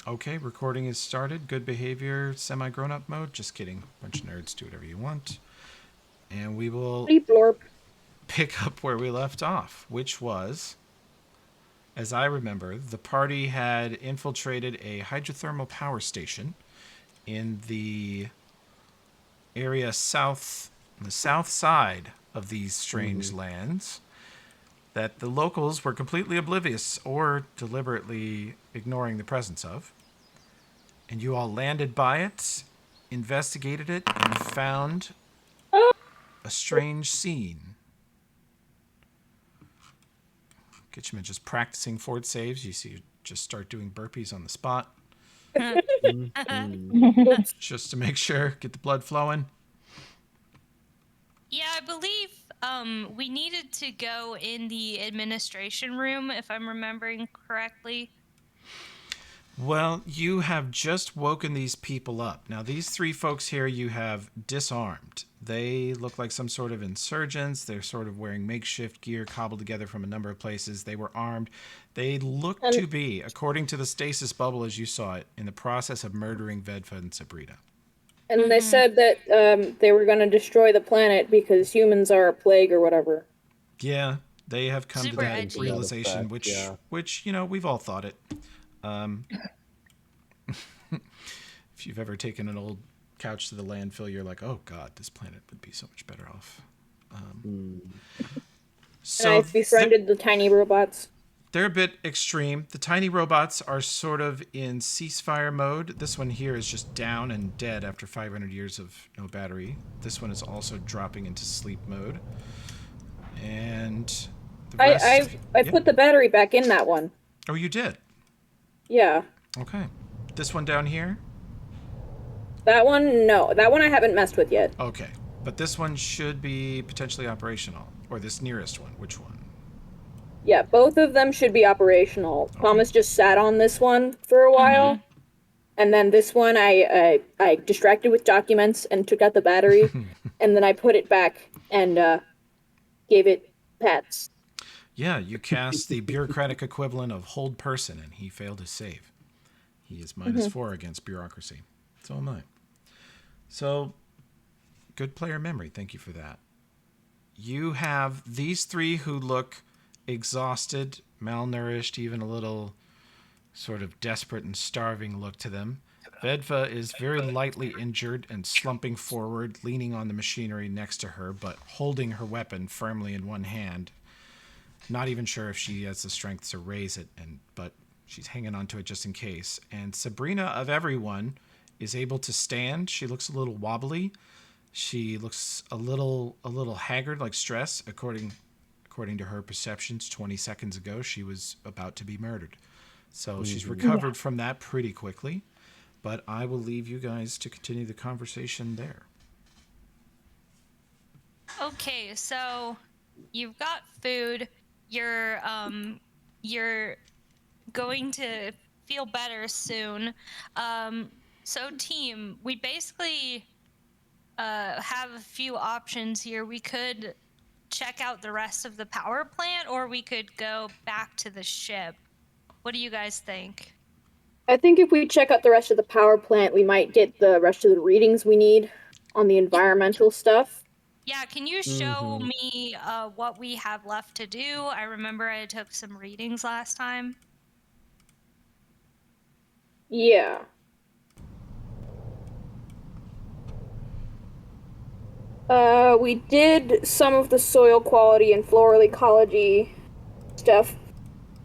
Okay, recording is started. Good behavior, semi-grown-up mode. Just kidding. Bunch of nerds, do whatever you want. And we will Bleep blorp. pick up where we left off, which was, as I remember, the party had infiltrated a hydrothermal power station in the area the south side of these strange lands that the locals were completely oblivious or deliberately ignoring the presence of. And you all landed by it, investigated it, and found Oh, a strange scene. Kitcheman just practicing fort saves. You see, you just start doing burpees on the spot oops. just to make sure, get the blood flowing. Yeah, I believe we needed to go in the administration room, if I'm remembering correctly. Well, you have just woken these people up. Now, these three folks here you have disarmed. They look like some sort of insurgents. They're sort of wearing makeshift gear cobbled together from a number of places. They were armed. They look And to be, according to the stasis bubble as you saw it, in the process of murdering Vedfa and Sabrina. and they said that they were going to destroy the planet because humans are a plague or whatever. Yeah, they have come to Super that edgy. realization, Effect, yeah. which we've all thought it. If you've ever taken an old couch to the landfill, you're like, oh god, this planet would be so much better off. And I've befriended the tiny robots. They're a bit extreme. The tiny robots are sort of in ceasefire mode. This one here is just down and dead after 500 years of no battery. This one is also dropping into sleep mode. And the rest... I put the battery back in that one. Oh, you did? Yeah. Okay. This one down here? That one, no. That one I haven't messed with yet. Okay. But this one should be potentially operational. Or this nearest one. Which one? Yeah, both of them should be operational. Okay. Thomas just sat on this one for a while. And then this one I distracted with documents and took out the battery. And then I put it back and gave it pets. Yeah, you cast the bureaucratic equivalent of hold person, and he failed his save. He is -4 against bureaucracy. So am I. So, good player memory. Thank you for that. You have these three who look exhausted, malnourished, even a little sort of desperate and starving look to them. Vedva is very lightly injured and slumping forward, leaning on the machinery next to her, but holding her weapon firmly in one hand. Not even sure if she has the strength to raise it, but she's hanging on to it just in case. And Sabrina, of everyone, is able to stand. She looks a little wobbly. She looks a little haggard, like stress. According to her perceptions, 20 seconds ago, she was about to be murdered. So she's recovered from that pretty quickly. But I will leave you guys to continue the conversation there. Okay, so you've got food. You're going to feel better soon. So team, we basically have a few options here. We could check out the rest of the power plant, or we could go back to the ship. What do you guys think? I think if we check out the rest of the power plant, we might get the rest of the readings we need on the environmental stuff. Yeah, can you show me what we have left to do? I remember I took some readings last time. Yeah. We did some of the soil quality and floral ecology stuff,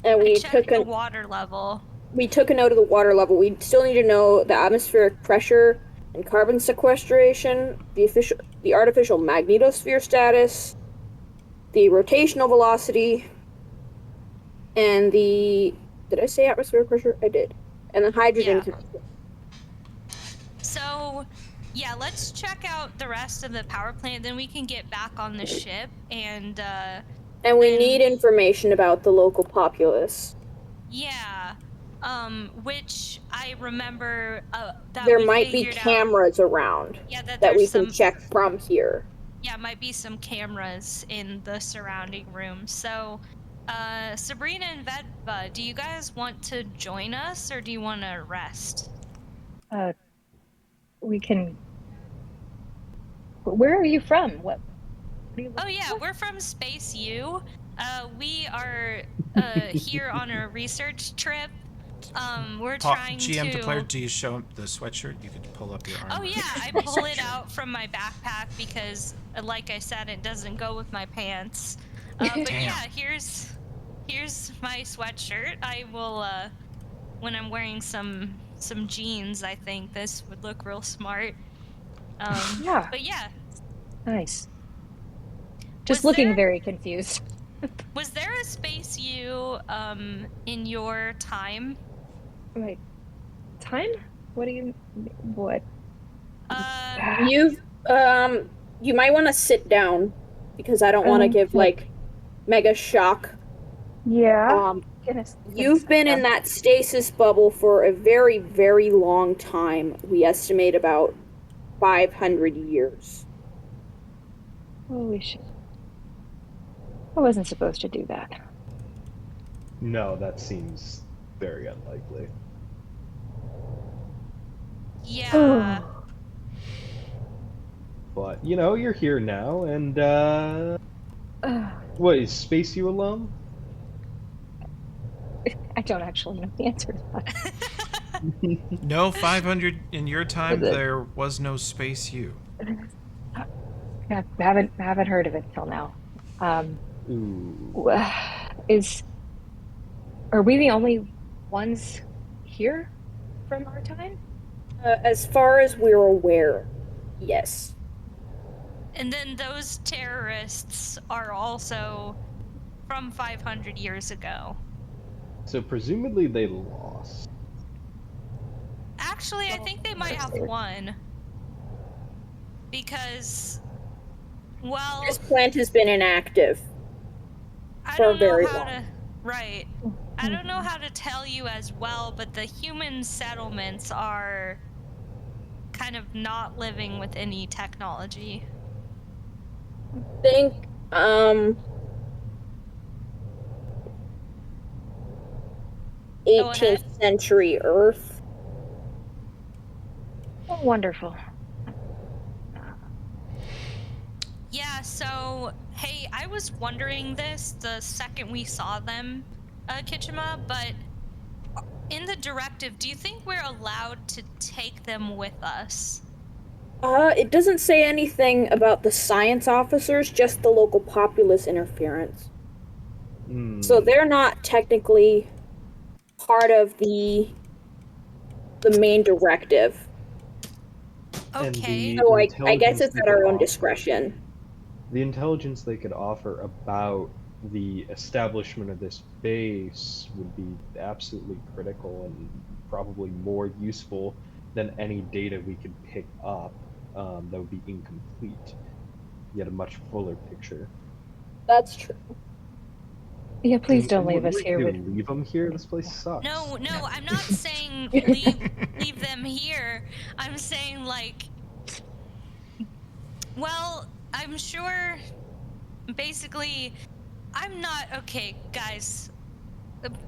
and we took the water level. We took a note of the water level. We still need to know the atmospheric pressure and carbon sequestration, the artificial magnetosphere status, the rotational velocity, and the... Did I say atmospheric pressure? I did. And the hydrogen. Yeah. So, yeah, let's check out the rest of the power plant, then we can get back on the ship and we need information about the local populace. Yeah. Which I remember that there might be cameras around. Yeah, that we can check from here. Yeah, might be some cameras in the surrounding rooms. So Sabrina and Vedva, do you guys want to join us or do you want to rest? We can. Where are you from? What are you Oh looking yeah, for? we're from Space U. We are here on a research trip. We're trying GM to player, to. do you show the sweatshirt? You could pull up your armor. Oh yeah, I pull it out from my backpack because, like I said, it doesn't go with my pants. But Damn. yeah, here's my sweatshirt. I will when I'm wearing some jeans, I think this would look real smart. Yeah, But yeah, nice. Just was looking there very confused. was there a Space U in your time? Wait, time? What do you? What? You you might want to sit down because I don't want to give Okay. like mega shock. Yeah. Um, Gonna you've sit been in down. that stasis bubble for a very, very long time. We estimate about 500 years. Holy shit! I wasn't supposed to do that. No, that seems very unlikely. Yeah. Oh. But, you're here now, and, what, is Space U alone? I don't actually know the answer to that. No, 500 in your time, Is it? there was no Space U. I haven't heard of it till now. Ooh. Is Are we the only ones here from our time? As far as we're aware, yes. And then those terrorists are also from 500 years ago. So presumably they lost. Actually, I think they might have won. Because, well, This plant has been inactive I for a don't know very how long. to. Right. I don't know how to tell you as well, but the human settlements are kind of not living with any technology. Think 18th century Earth. Oh, wonderful. Yeah, so, hey, I was wondering this the second we saw them, Kitchima, but in the directive, do you think we're allowed to take them with us? It doesn't say anything about the science officers, just the local populace interference. So they're not technically part of the main directive. Okay. So I guess intelligence it's they at could our own offer- discretion. The intelligence they could offer about the establishment of this base would be absolutely critical and probably more useful than any data we could pick up that would be incomplete. Yet a much fuller picture. That's true. Yeah, please And don't what leave us do we here do? with. Leave them here? This place sucks. No, I'm not saying leave them here. I'm saying like, well, I'm sure basically I'm not okay, guys.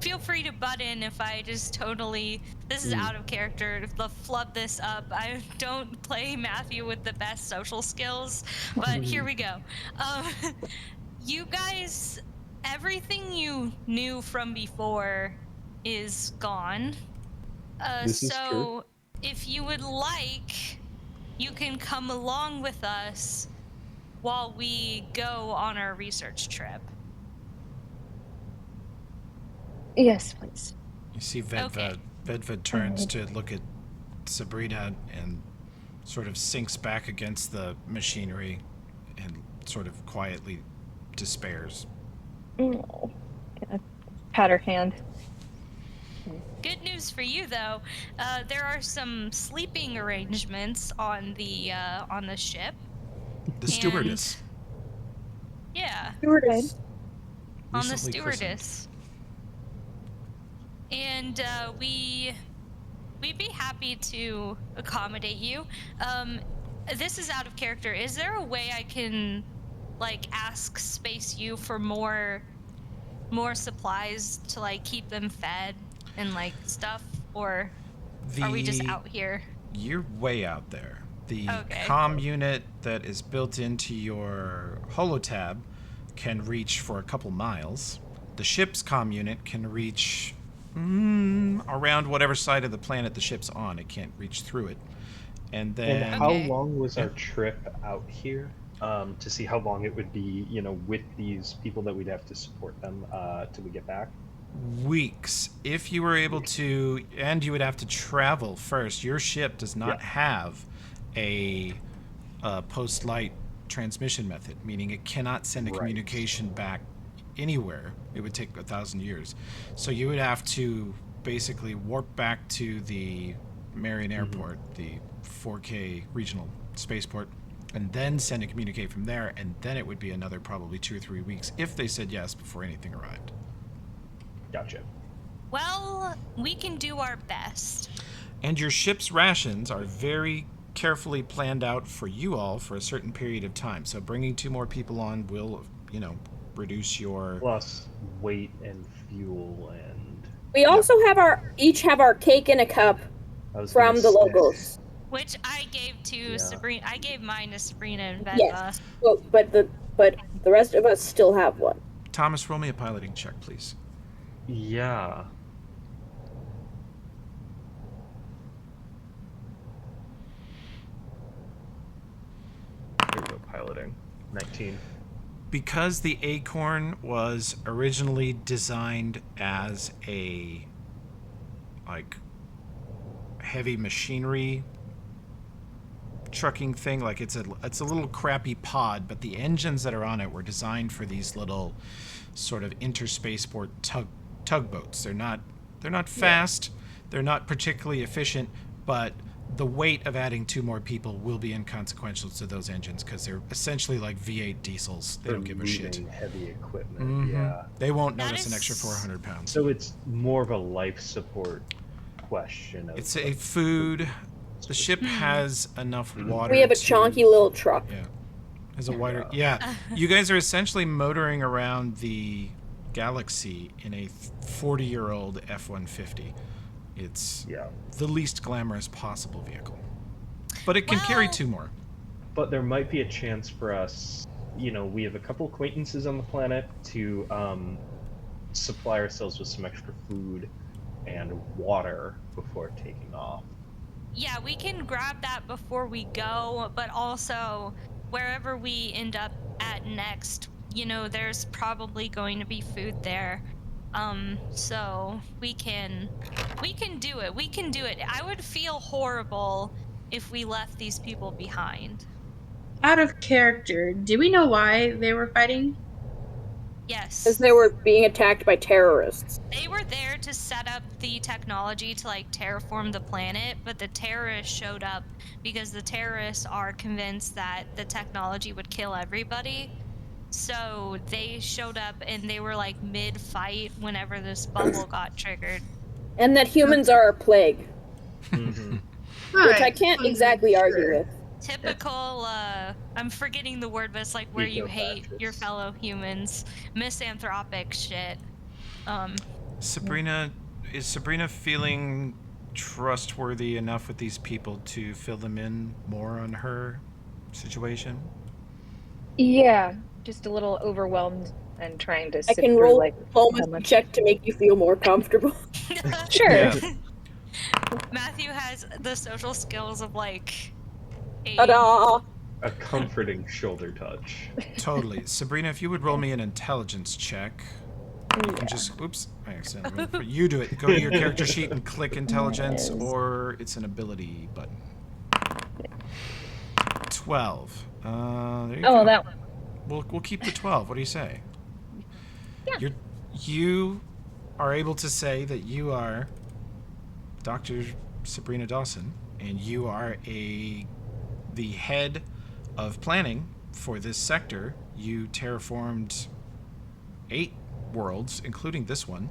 Feel free to butt in if I just totally this is out of character to flub this up. I don't play Matthew with the best social skills, but here we go. You guys, everything you knew from before is gone. This is true. So if you would like, you can come along with us while we go on our research trip. Yes, please. You see Vedva. Okay. Vedva turns to look at Sabrina and sort of sinks back against the machinery and sort of quietly despairs. Oh, pat her hand. Good news for you, though. There are some sleeping arrangements on the ship. The stewardess. Yeah, Stewardess. on the Recently christened. stewardess. And we'd be happy to accommodate you. This is out of character. Is there a way I can like ask Space U for more more supplies to like keep them fed and like stuff, or are we just out here? You're way out there. The Okay. comm unit that is built into your holotab can reach for a couple miles. The ship's comm unit can reach around whatever side of the planet the ship's on. It can't reach through it. And then And how Okay. long was our trip out here? To see how long it would be, with these people that we'd have to support them till we get back. weeks, if you were able to, and you would have to travel first. Your ship does not have a post-light transmission method, meaning it cannot send a Right. communication back anywhere. It would take 1,000 years. So you would have to basically warp back to the Marion Airport, the 4K regional spaceport, and then send a communicate from there, and then it would be another probably 2 or 3 weeks if they said yes before anything arrived. Gotcha. Well, we can do our best. And your ship's rations are very carefully planned out for you all for a certain period of time. So bringing 2 more people on will, reduce your... Plus weight and fuel and... We also each have our cake in a cup I was from gonna the say- logos. Which I gave to Yeah. Sabrina. I gave mine to Sabrina and Vedva. Yes. Well, but the rest of us still have one. Thomas, roll me a piloting check, please. Yeah. Here we go, piloting. 19. Because the Acorn was originally designed as a heavy machinery trucking thing, like it's a little crappy pod, but the engines that are on it were designed for these little sort of interspaceport tugboats. They're not fast, they're not particularly efficient, but the weight of adding 2 more people will be inconsequential to those engines because they're essentially like V8 diesels. They don't give a shit. Moving heavy equipment, Mhm. yeah. They won't That notice an is- extra 400 pounds. So it's more of a life support question. It's a food. The ship has enough water. We have a to- chonky little truck. Yeah. Has a wider. Yeah. You guys are essentially motoring around the galaxy in a 40-year-old F-150. It's the least glamorous possible vehicle. But it can carry Well- 2 more. But there might be a chance for us, we have a couple acquaintances on the planet to supply ourselves with some extra food and water before taking off. Yeah, we can grab that before we go, but also wherever we end up at next, there's probably going to be food there. So we can do it. We can do it. I would feel horrible if we left these people behind. Out of character, do we know why they were fighting? Yes. Because they were being attacked by terrorists. They were there to set up the technology to terraform the planet, but the terrorists showed up because the terrorists are convinced that the technology would kill everybody. So they showed up and they were mid-fight whenever this bubble got triggered. And that humans are a plague, Mm-hmm. which I can't exactly argue with. Typical, I'm forgetting the word, but it's where you hate your fellow humans. Misanthropic shit. Sabrina, is Sabrina feeling trustworthy enough with these people to fill them in more on her situation? Yeah, just a little overwhelmed and trying to I sit can through roll how diplomacy much. check to make you feel more comfortable. Sure. Yeah. Matthew has the social skills of a Ta-da! A comforting shoulder touch. Totally. Sabrina, if you would roll me an intelligence check. You can just, oops, I accidentally. You do it. Go to your character sheet and click intelligence, Yes. or it's an ability button. 12. There you go. Oh, that one. We'll keep the 12. What do you say? Yeah. You are able to say that you are Dr. Sabrina Dawson, and you are the head of planning for this sector. You terraformed 8 worlds, including this one,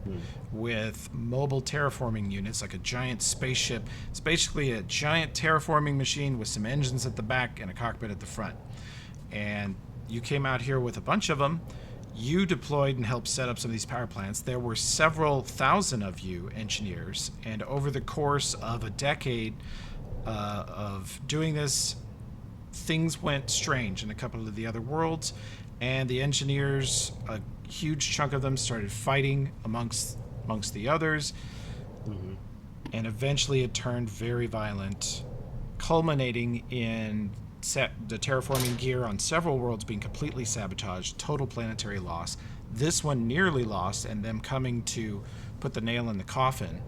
with mobile terraforming units, like a giant spaceship. It's basically a giant terraforming machine with some engines at the back and a cockpit at the front. And you came out here with a bunch of them. You deployed and helped set up some of these power plants. There were several thousand of you engineers, and over the course of a decade of doing this, things went strange in a couple of the other worlds, and the engineers, a huge chunk of them, started fighting amongst the others, and eventually it turned very violent, culminating in the terraforming gear on several worlds being completely sabotaged, total planetary loss. This one nearly lost, and them coming to put the nail in the coffin,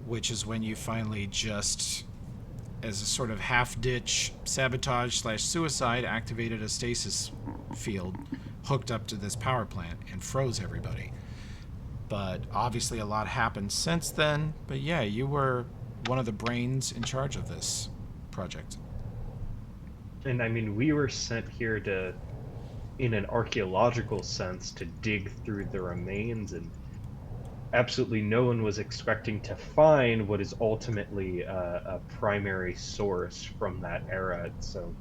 which is when you finally just, as a sort of half-ditch sabotage/suicide, activated a stasis field hooked up to this power plant and froze everybody. But obviously a lot happened since then. But yeah, you were one of the brains in charge of this project. And I mean, we were sent here to, in an archaeological sense, to dig through the remains, and absolutely no one was expecting to find what is ultimately a primary source from that era. So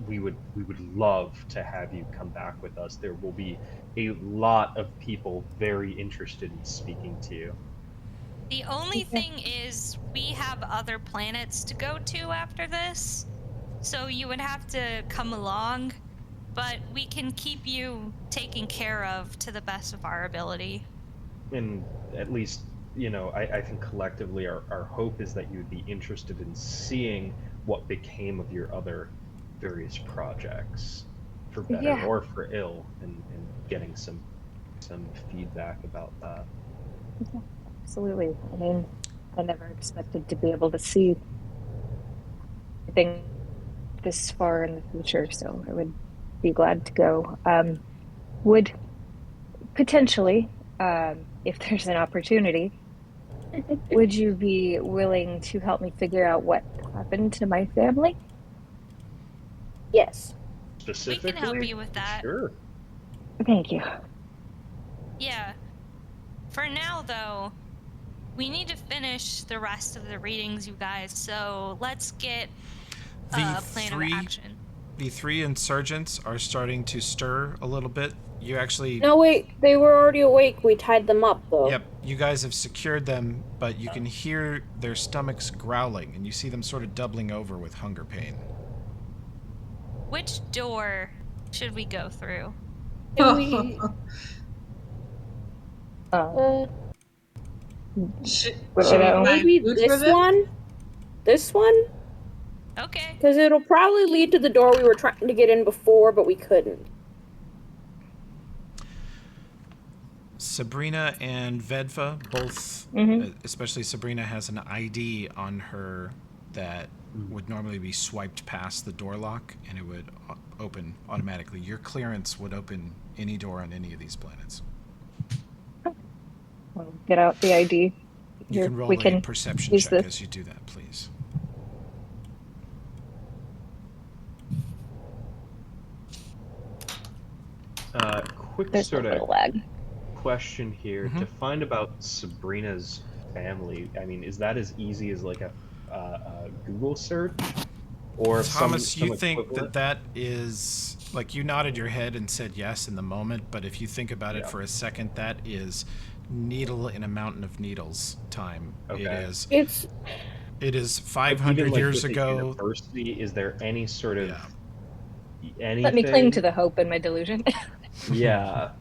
we would love to have you come back with us. There will be a lot of people very interested in speaking to you. The only thing is we have other planets to go to after this, so you would have to come along, but we can keep you taken care of to the best of our ability. And at least, I think collectively our hope is that you would be interested in seeing what became of your other various projects, for better or for ill, and getting some feedback about that. Absolutely. I mean, I never expected to be able to see anything this far in the future, so I would be glad to go. Would potentially, if there's an opportunity, would you be willing to help me figure out what happened to my family? Yes. Specifically? We can help you with that. Sure. Thank you. Yeah. For now, though, we need to finish the rest of the readings, you guys, so let's get a plan of action. The three insurgents are starting to stir a little bit. You actually... No, wait, they were already awake. We tied them up, though. Yep, you guys have secured them, but you can hear their stomachs growling, and you see them sort of doubling over with hunger pain. Which door should we go through? Can we... maybe this one? This one? Okay. Because it'll probably lead to the door we were trying to get in before, but we couldn't. Sabrina and Vedva both, especially Sabrina, has an ID on her that would normally be swiped past the door lock, and it would open automatically. Your clearance would open any door on any of these planets. We'll get out the ID. You can roll a perception check as you do that, please. Quick There's sort a little of lag. question here to find about Sabrina's family. I mean, is that as easy as like a Google search, or Thomas? some you think equivalent? that is like, you nodded your head and said yes in the moment, but if you think about it for a second, that is needle in a mountain of needles time. Okay. It is 500 Even, like, years with the ago. university, is there any sort of anything? Let me cling to the hope in my delusion. Yeah.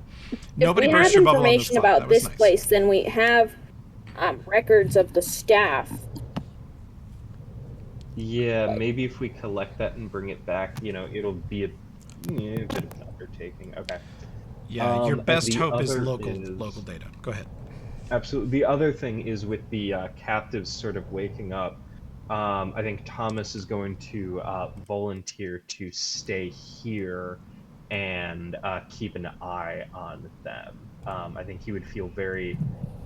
Nobody if we burst have your bubble on the information spot. about That was this nice. place, then we have records of the staff. Yeah, maybe if we collect that and bring it back, it'll be a bit of an undertaking. Okay. Yeah, your best the hope is other local data. Go ahead. Absolutely. The other thing is with the captives sort of waking up. I think Thomas is going to volunteer to stay here and keep an eye on them. I think he would feel very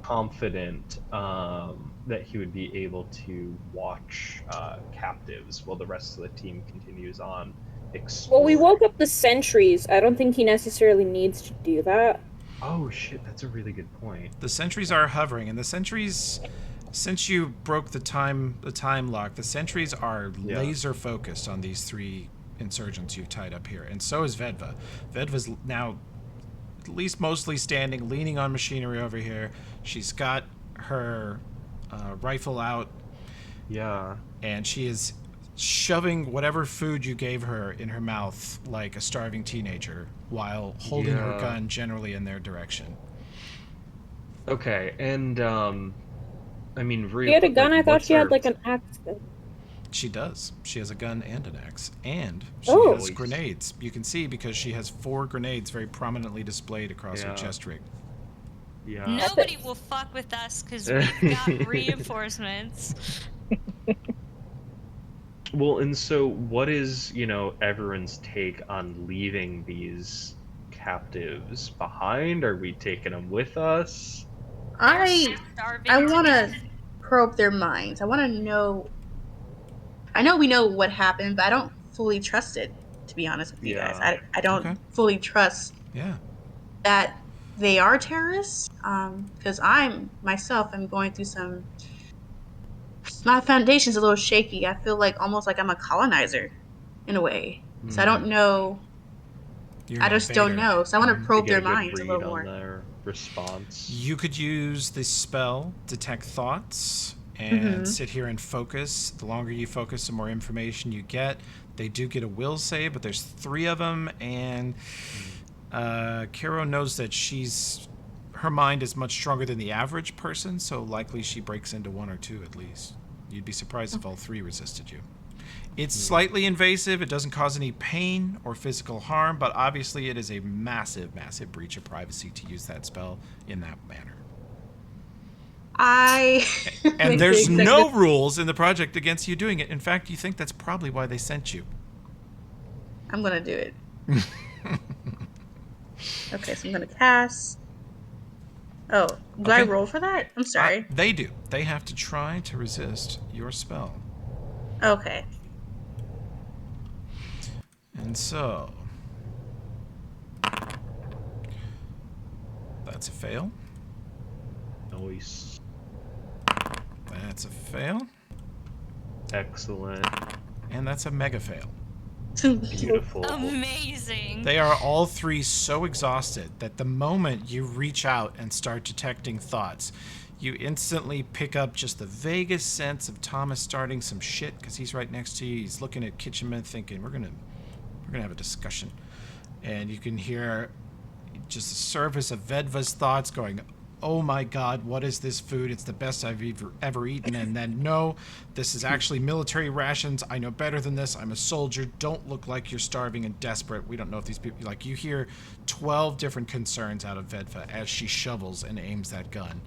confident that he would be able to watch captives while the rest of the team continues on exploring. Well, we woke up the sentries. I don't think he necessarily needs to do that. Oh shit, that's a really good point. The sentries are hovering, and the sentries, since you broke the time lock, the sentries are laser focused on these three insurgents you've tied up here, and so is Vedva. Vedva's now at least mostly standing, leaning on machinery over here. She's got her rifle out, Yeah. and she is shoving whatever food you gave her in her mouth like a starving teenager while holding her Yeah. gun generally in their direction. Okay, and I mean, She real had a quick, gun. I thought what's she had our like an axe. She does. She has a gun and an axe. And she Oh. has grenades. You can see because she has 4 grenades very prominently displayed across her Yeah. chest rig. Yeah. Nobody will fuck with us because we've got reinforcements. Well, and so what is, everyone's take on leaving these captives behind? Are we taking them with us? I Starving want to to probe their minds. I want to know. I know we know what happened, but I don't fully trust it. To be honest with you guys, Yeah. I don't Okay. fully trust Yeah. that they are terrorists. Because I'm myself, I'm going through some. My foundation's a little shaky. I feel like almost like I'm a colonizer, in a way. So I don't know. You're I an just don't invader. know. So I want to To probe get their a good minds a read little on more. their response. You could use the spell Detect Thoughts and sit here and focus. The longer you focus, the more information you get. They do get a will save, but there's 3 of them, and Caro knows that her mind is much stronger than the average person, so likely she breaks into 1 or 2 at least. You'd be surprised if all 3 resisted you. It's slightly invasive. It doesn't cause any pain or physical harm, but obviously it is a massive, massive breach of privacy to use that spell in that manner. And there's no rules in the project against you doing it. In fact, you think that's probably why they sent you. I'm gonna do it. Okay, so I'm gonna cast. Oh, do I Okay. roll for that? I'm sorry. They do. They have to try to resist your spell. Okay. And so that's a fail. Nice. That's a fail. Excellent. And that's a mega fail. Beautiful. amazing. They are all 3 so exhausted that the moment you reach out and start detecting thoughts, you instantly pick up just the vaguest sense of Thomas starting some shit because he's right next to you. He's looking at Kitchenman thinking, we're gonna have a discussion. And you can hear just the surface of Vedva's thoughts going, oh my god, what is this food? It's the best I've ever eaten. And then, no, this is actually military rations. I know better than this. I'm a soldier. Don't look like you're starving and desperate. We don't know if these people... Like, you hear 12 different concerns out of Vedva as she shovels and aims that gun.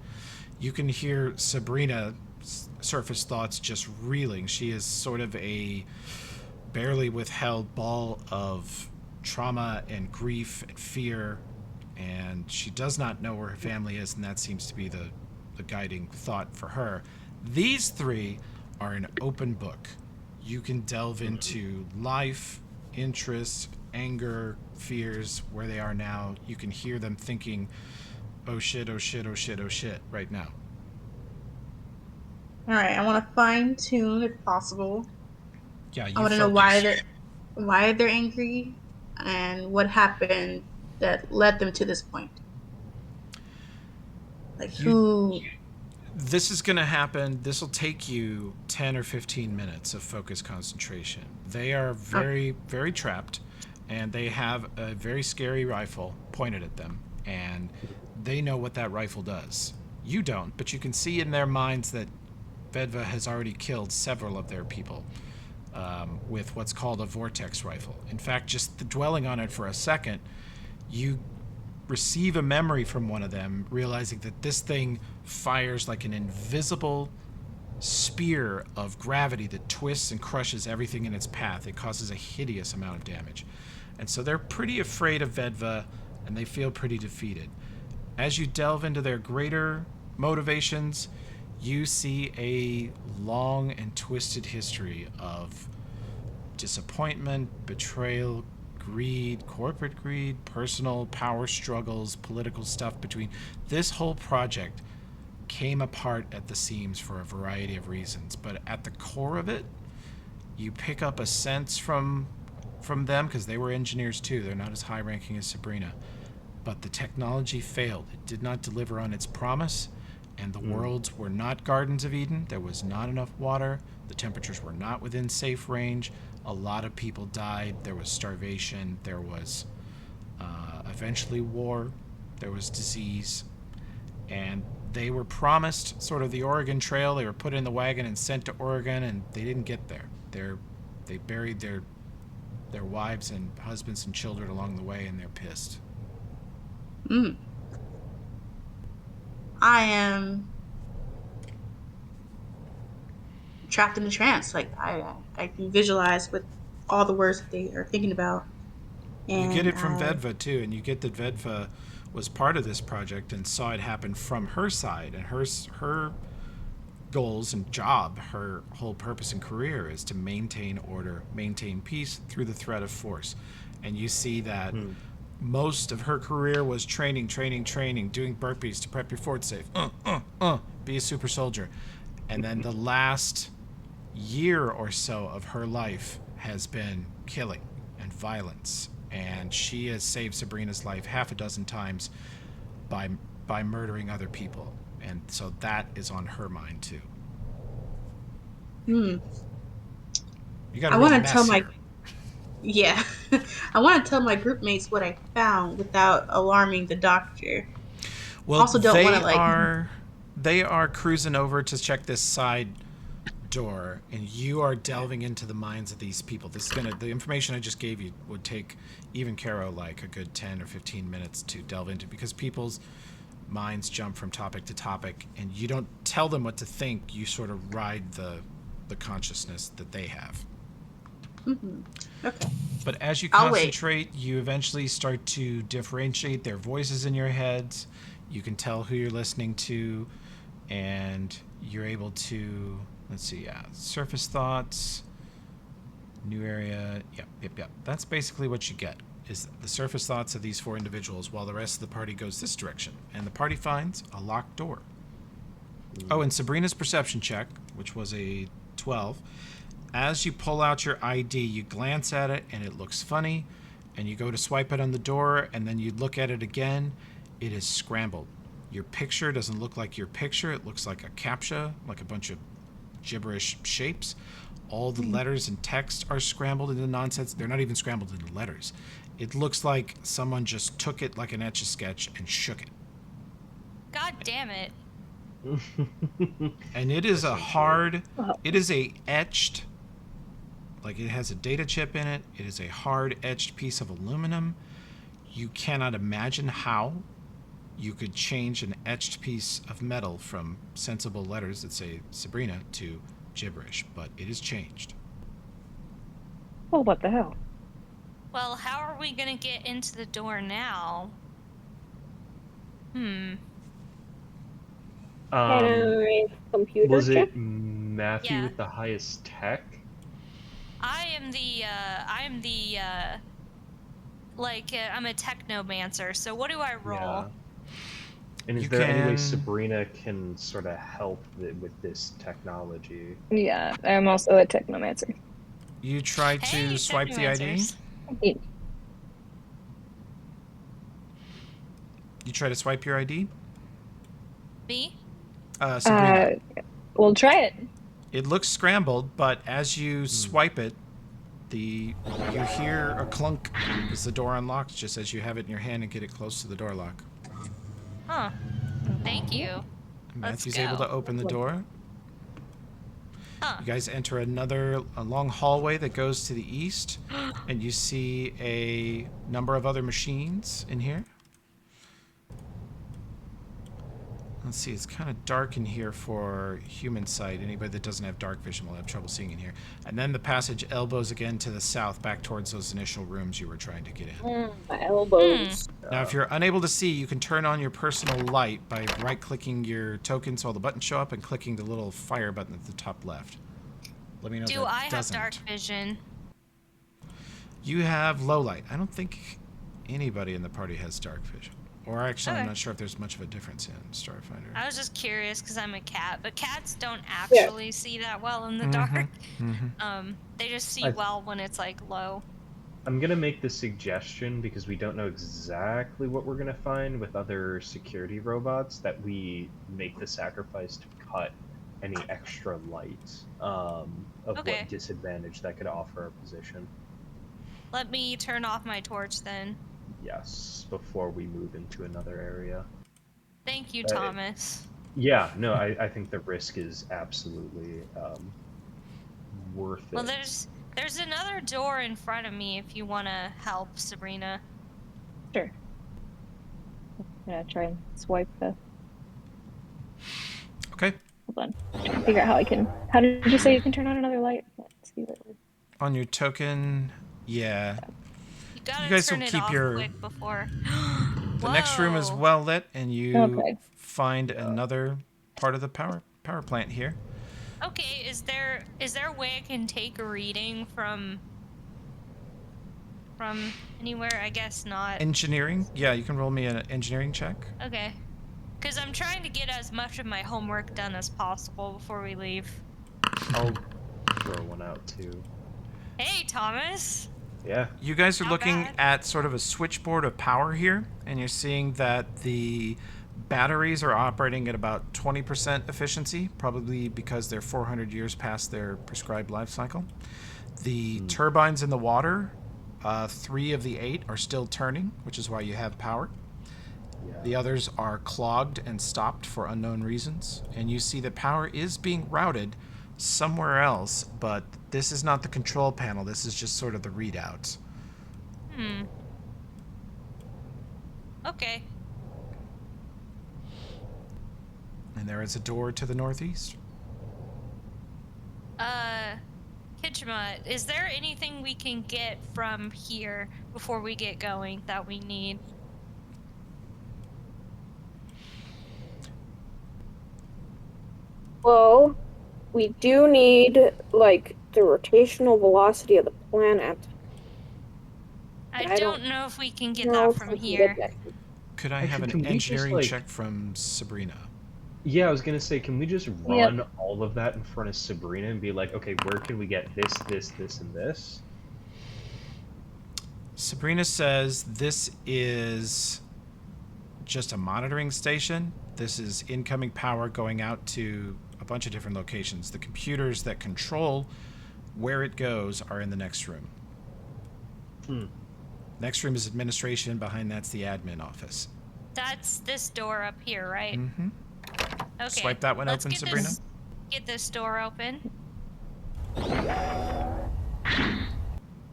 You can hear Sabrina surface thoughts just reeling. She is sort of a barely withheld ball of trauma and grief and fear, and she does not know where her family is, and that seems to be the guiding thought for her. These 3 are an open book. You can delve into life, interests, anger, fears, where they are now. You can hear them thinking, oh shit, oh shit, oh shit, oh shit, right now. Alright, I want to fine tune if possible. Yeah, I want to know why they're angry and what happened that led them to this point. Like who. This is going to happen. This will take you 10 or 15 minutes of focused concentration. They are very, very trapped, and they have a very scary rifle pointed at them, and they know what that rifle does. You don't, but you can see in their minds that Vedva has already killed several of their people with what's called a vortex rifle. In fact, just dwelling on it for a second, you receive a memory from one of them, realizing that this thing fires like an invisible spear of gravity that twists and crushes everything in its path. It causes a hideous amount of damage. And so they're pretty afraid of Vedva, and they feel pretty defeated. As you delve into their greater motivations, you see a long and twisted history of disappointment, betrayal, greed, corporate greed, personal power struggles, political stuff between. This whole project came apart at the seams for a variety of reasons, but at the core of it, you pick up a sense from them, because they were engineers too. They're not as high ranking as Sabrina. but the technology failed. It did not deliver on its promise, and the worlds were not gardens of Eden. There was not enough water. The temperatures were not within safe range. A lot of people died. There was starvation. There was eventually war. There was disease. And they were promised sort of the Oregon Trail. They were put in the wagon and sent to Oregon, and they didn't get there. They buried their wives and husbands and children along the way, and they're pissed. I am trapped in a trance. Like I can visualize with all the words that they are thinking about. And You get it from Vedva too, and you get that Vedva was part of this project and saw it happen from her side, and her goals and job, her whole purpose and career is to maintain order, maintain peace through the threat of force. And you see that most of her career was training, doing burpees to prep your fort safe. Be a super soldier. And then the last year or so of her life has been killing and violence. And she has saved Sabrina's life half a dozen times by murdering other people. And so that is on her mind too. You got I a real want to mess tell my here. yeah, I want to tell my group mates what I found without alarming the doctor. Well, Also don't want to like they are cruising over to check this side door, and you are delving into the minds of these people. The information I just gave you would take even Caro like a good 10 or 15 minutes to delve into, because people's minds jump from topic to topic, and you don't tell them what to think. You sort of ride the consciousness that they have. Okay. But as you I'll wait. concentrate, you eventually start to differentiate their voices in your heads. You can tell who you're listening to, and you're able to, surface thoughts, new area. Yep. That's basically what you get, is the surface thoughts of these four individuals, while the rest of the party goes this direction. And the party finds a locked door. Oh, and Sabrina's perception check, which was a 12. As you pull out your ID, you glance at it, and it looks funny, and you go to swipe it on the door, and then you look at it again. It is scrambled. Your picture doesn't look like your picture. It looks like a CAPTCHA, like a bunch of gibberish shapes. All the letters and text are scrambled into nonsense. They're not even scrambled into letters. It looks like someone just took it like an Etch-a-Sketch and shook it. God damn it. And it is it is a etched, like it has a data chip in it. It is a hard etched piece of aluminum. You cannot imagine how you could change an etched piece of metal from sensible letters that say Sabrina to gibberish, but it is changed. Well, what the hell? Well, how are we gonna get into the door now? Computer Was check? it Matthew Yeah. with the highest tech? I'm a technomancer, so what do I roll? Yeah. And is You there any way can- Sabrina can sort of help with this technology? Yeah, I'm also a technomancer. You try Hey, to swipe the ID? technomancers. You try to swipe your ID? Me? Sabrina. We'll try it. It looks scrambled, but as you swipe it, you hear a clunk as the door unlocks, just as you have it in your hand and get it close to the door lock. Huh. Thank you. Matthew's go. able to open the door. Huh. You guys enter a long hallway that goes to the east, and you see a number of other machines in here. Let's see, it's kind of dark in here for human sight. Anybody that doesn't have dark vision will have trouble seeing in here. And then the passage elbows again to the south, back towards those initial rooms you were trying to get in. My elbows. Now, if you're unable to see, you can turn on your personal light by right-clicking your token so all the buttons show up and clicking the little fire button at the top left. Let me know Do that I have doesn't. dark vision? You have low light. I don't think anybody in the party has dark vision. Or actually, I'm Okay. not sure if there's much of a difference in Starfinder. I was just curious because I'm a cat, but cats don't actually see that well in the dark. They just see I- well when it's like low. I'm gonna make the suggestion because we don't know exactly what we're gonna find with other security robots that we make the sacrifice to cut any extra light of what Okay. disadvantage that could offer our position. Let me turn off my torch then. Yes, before we move into another area. Thank you, Uh, Thomas. Yeah, no, I think the risk is absolutely worth Well, it. there's another door in front of me if you want to help, Sabrina. Sure. I'm gonna try and swipe the. Okay. Hold on. Trying to figure out how I can. How did you say you can turn on another light? Let's see what. On your token, yeah. You You gotta guys will turn it keep off your... quick before. The next room is Whoa. well lit, and you Okay. find another part of the power plant here. Okay, is there a way I can take a reading from anywhere? I guess not. Engineering? Yeah, you can roll me an engineering check. Okay. Because I'm trying to get as much of my homework done as possible before we leave. I'll throw one out too. Hey, Thomas. Yeah. You guys are Not looking bad. at sort of a switchboard of power here, and you're seeing that the batteries are operating at about 20% efficiency, probably because they're 400 years past their prescribed life cycle. The turbines in the water, 3 of the 8 are still turning, which is why you have power. Yeah. The others are clogged and stopped for unknown reasons, and you see that power is being routed somewhere else, but this is not the control panel. This is just sort of the readout. Okay. And there is a door to the northeast. Kitchma, is there anything we can get from here before we get going that we need? Well, we do need, like, the rotational velocity of the planet. I I don't don't know if we can get know that if from we can here. get that. Could I have Actually, can an we just, engineering like- check from Sabrina? Yeah, I was gonna say, can we just run all of that in front of Sabrina and be like, okay, where can we get this, and this? Sabrina says this is just a monitoring station. This is incoming power going out to a bunch of different locations. The computers that control where it goes are in the next room. Next room is administration. Behind that's the admin office. That's this door up here, right? Mm-hmm. Okay. Swipe that one Let's open, get Sabrina. Get this door open.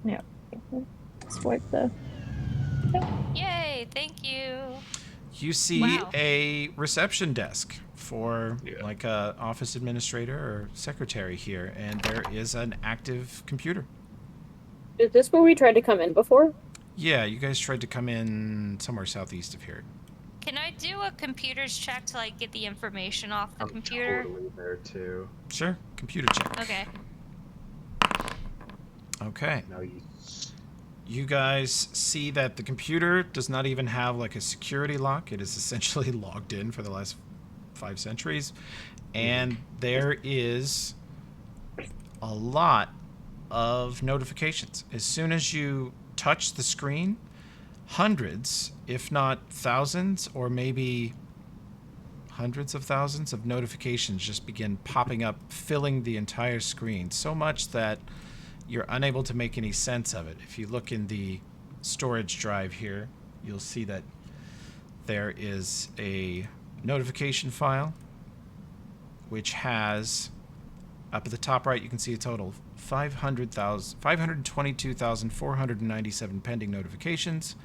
Yeah. Swipe the. Yay! Thank you. You see Wow. a reception desk for Yeah. like a office administrator or secretary here, and there is an active computer. Is this where we tried to come in before? Yeah, you guys tried to come in somewhere southeast of here. Can I do a computer's check to like get the information off the I'm computer? totally there too. Sure, computer check. Okay. Okay. Now you. You guys see that the computer does not even have like a security lock. It is essentially logged in for the last 5 centuries. And there is a lot of notifications. As soon as you touch the screen, hundreds, if not thousands, or maybe hundreds of thousands of notifications just begin popping up, filling the entire screen. So much that you're unable to make any sense of it. If you look in the storage drive here, you'll see that there is a notification file which has, up at the top right, you can see a total 522,497 pending notifications.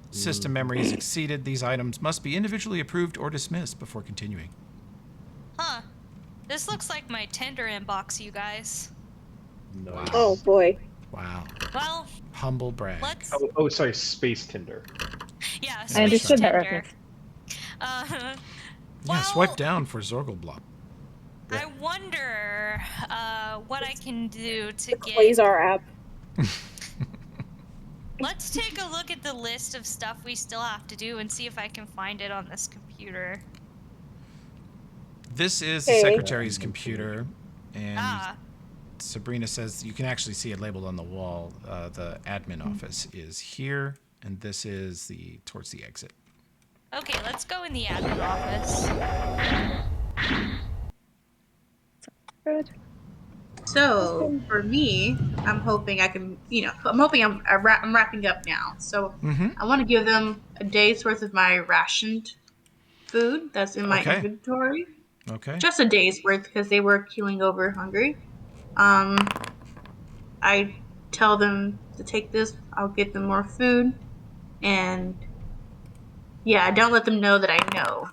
System memory is exceeded. These items must be individually approved or dismissed before continuing. Huh. This looks like my Tinder inbox, you guys. Nice. Oh boy. Wow. Well, Humble brag. let's. Oh, sorry, Space Tinder. Yeah, I Space understood that Tinder. reference. Yeah, Well, swipe down for Zorgelblop. I wonder what I can do to The get. Quasar app. Let's take a look at the list of stuff we still have to do and see if I can find it on this computer. This is the Okay. secretary's computer, and Sabrina says you can actually see it labeled on the wall. The admin office is here, and this is towards the exit. Okay, let's go in the admin office. Good. So for me, I'm hoping I can, I'm hoping I'm wrapping up now. So Mm-hmm. I want to give them a day's worth of my rationed food that's in my Okay. inventory. Okay. Just a day's worth because they were keeling over hungry. Um, I tell them to take this. I'll get them more food, and yeah, I don't let them know that I know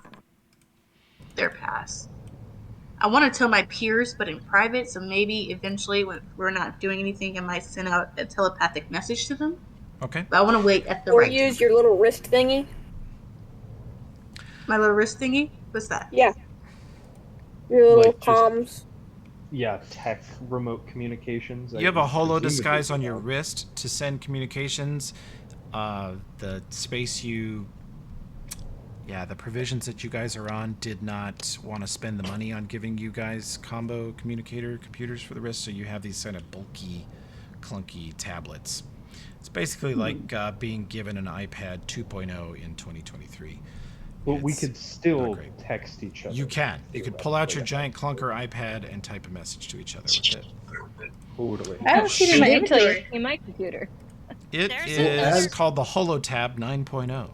their past. I want to tell my peers, but in private. So maybe eventually, when we're not doing anything, I might send out a telepathic message to them. Okay. But I want to wait at the Or right use time. your little wrist thingy. My little wrist thingy. What's that? Yeah. Your little Like, just- comms. Yeah, tech remote communications. You have a holo presumably disguise on your now. wrist to send communications. The space the provisions that you guys are on did not want to spend the money on giving you guys combo communicator computers for the wrist, so you have these kind of bulky, clunky tablets. It's basically like being given an iPad 2.0 in 2023. But we It's could not still great. text each other. You can. You could pull out your theoretically. giant clunker iPad and type a message to each other with it. Totally. I don't see it in my Wait until you inventory. see my computer. It There's is another- called the HoloTab 9.0.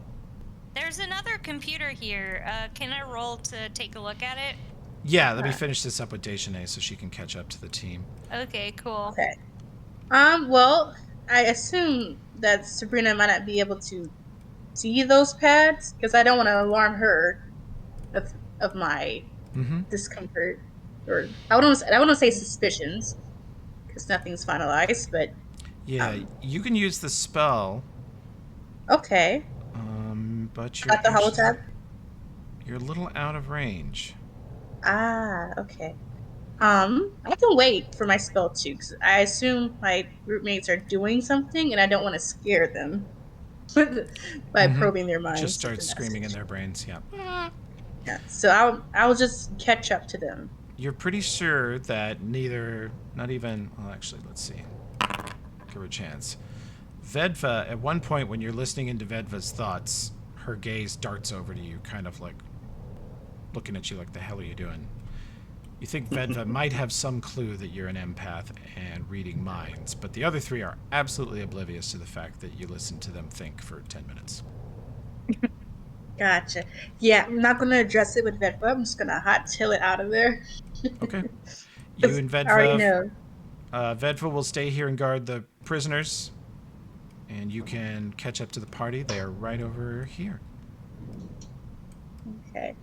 There's another computer here. Can I roll to take a look at it? Yeah, let me finish this up with Deshane so she can catch up to the team. Okay, cool. Okay. Well, I assume that Sabrina might not be able to see those pads because I don't want to alarm her of my Mm-hmm. discomfort, or I don't want to say suspicions because nothing's finalized. But Yeah, you can use the spell, okay, but you're got the holotab. you're a little out of range. Okay. I can wait for my spell too, because I assume my group mates are doing something, and I don't want to scare them by probing their minds. Just with start the screaming in message. their brains. Yeah. Yeah, so I'll just catch up to them. You're pretty sure that not even. Well, actually, let's see. Give her a chance. Vedva, at one point when you're listening into Vedva's thoughts, her gaze darts over to you, kind of like looking at you like, the hell are you doing? You think Vedva might have some clue that you're an empath and reading minds, but the other three are absolutely oblivious to the fact that you listen to them think for 10 minutes. Gotcha. Yeah, I'm not gonna address it with Vedva. I'm just gonna hot tail it out of there. Okay. You and I already know. Vedva will stay here and guard the prisoners, and you can catch up to the party. They are right over here. Okay.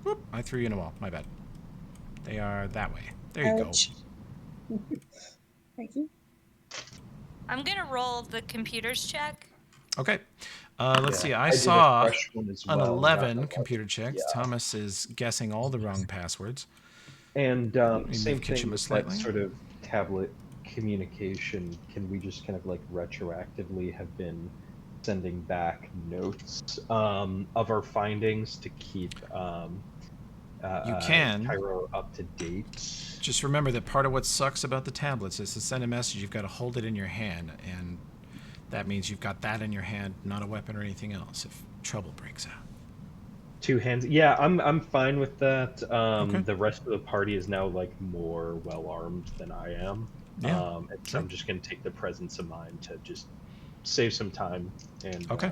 Whoop, I threw you in a wall. My bad. They are that way. There you Ouch. Thank you. I'm gonna roll the computers check. go. Okay. Let's see. I did a saw fresh one as an well, 11 not the computer one. checks. Yeah. Thomas is guessing all the wrong passwords. And me same move thing Kitchema with slightly. that sort of tablet communication. Can we just kind of like retroactively have been sending back notes of our findings to keep You can. Cairo up to date? Just remember that part of what sucks about the tablets is to send a message, you've got to hold it in your hand, and that means you've got that in your hand, not a weapon or anything else, if trouble breaks out. Two hands. Yeah, I'm fine with that. Okay. The rest of the party is now like more well armed than I am. Yeah, And so sure. I'm just gonna take the presence of mind to just save some time and Okay.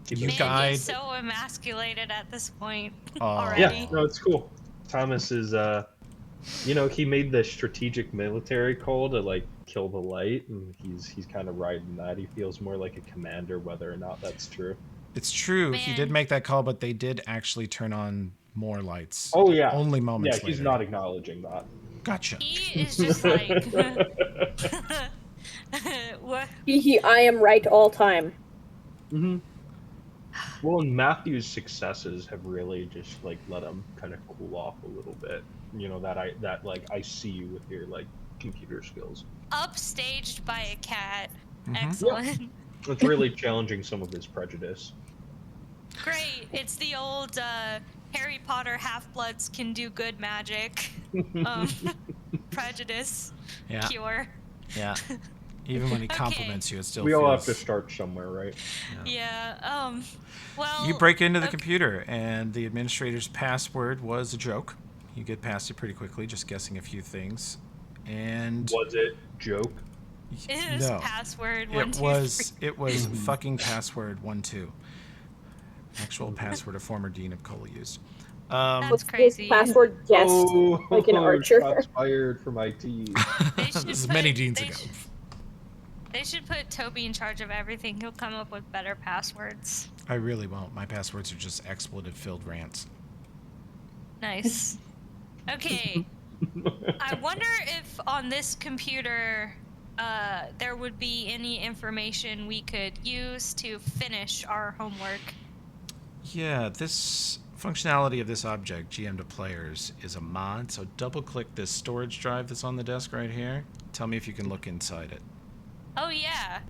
keep You it- Man, guide- he's so emasculated at this point Oh. already. Yeah, no, it's cool. Thomas is he made the strategic military call to like kill the light, and he's kind of riding that. He feels more like a commander, whether or not that's true. It's true, he did Man. make that call, but they did actually turn on more lights. Oh yeah, Only moments yeah, he's later. not acknowledging that. Gotcha. He is just like, what? I am right all time. Mm-hmm. Well, and Matthew's successes have really just like let him kind of cool off a little bit. You know that I see you with your like computer skills. Upstaged by a cat. Mhm. Excellent. It's really challenging some of his prejudice. Great. It's the old Harry Potter half-bloods can do good magic. prejudice Yeah. cure. Yeah. Even when he Okay. compliments you, it still We feels... all have to start somewhere, right? Yeah. Well. You break into the okay. computer, and the administrator's password was a joke. You get past it pretty quickly, just guessing a few things. And Was it joke? It is no, password it 1 2 was 3. it was Mhm. fucking password 1 2. Actual password a former dean of Cola used. That's Was crazy. password guessed Oh, like an archer? shots fired from IT. They should This is put- many deans they ago. They should put Toby in charge of everything. He'll come up with better passwords. I really won't. My passwords are just expletive-filled rants. Nice. Okay. I wonder if on this computer there would be any information we could use to finish our homework. Yeah, this functionality of this object, GM to players, is a mod. So double-click this storage drive that's on the desk right here. Tell me if you can look inside it. Oh yeah.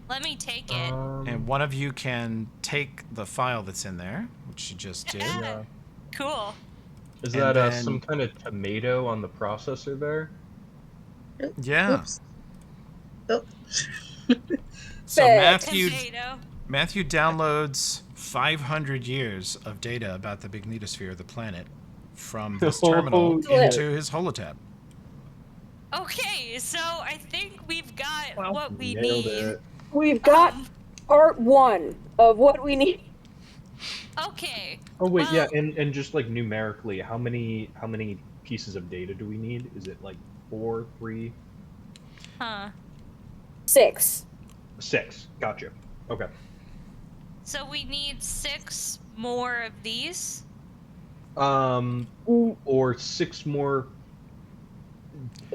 Let me take it. And one of you can take the file that's in there, which you just did. Yeah. Cool. Is And that then- some kind of tomato on the processor there? Yeah. Oops. Oh. So Fix. Tomato. Matthew downloads 500 years of data about the magnetosphere of the planet from this terminal Oh, shit. into his holotab. Okay, so I think we've got Wow. what we Nailed need. it. We've got Um, part 1 of what we need. okay. Oh wait, Well- yeah, and just like numerically, how many pieces of data do we need? Is it like 4, 3, Huh. 6. 6? Gotcha. Okay. So we need 6 more of these. Mm, Or 6 more.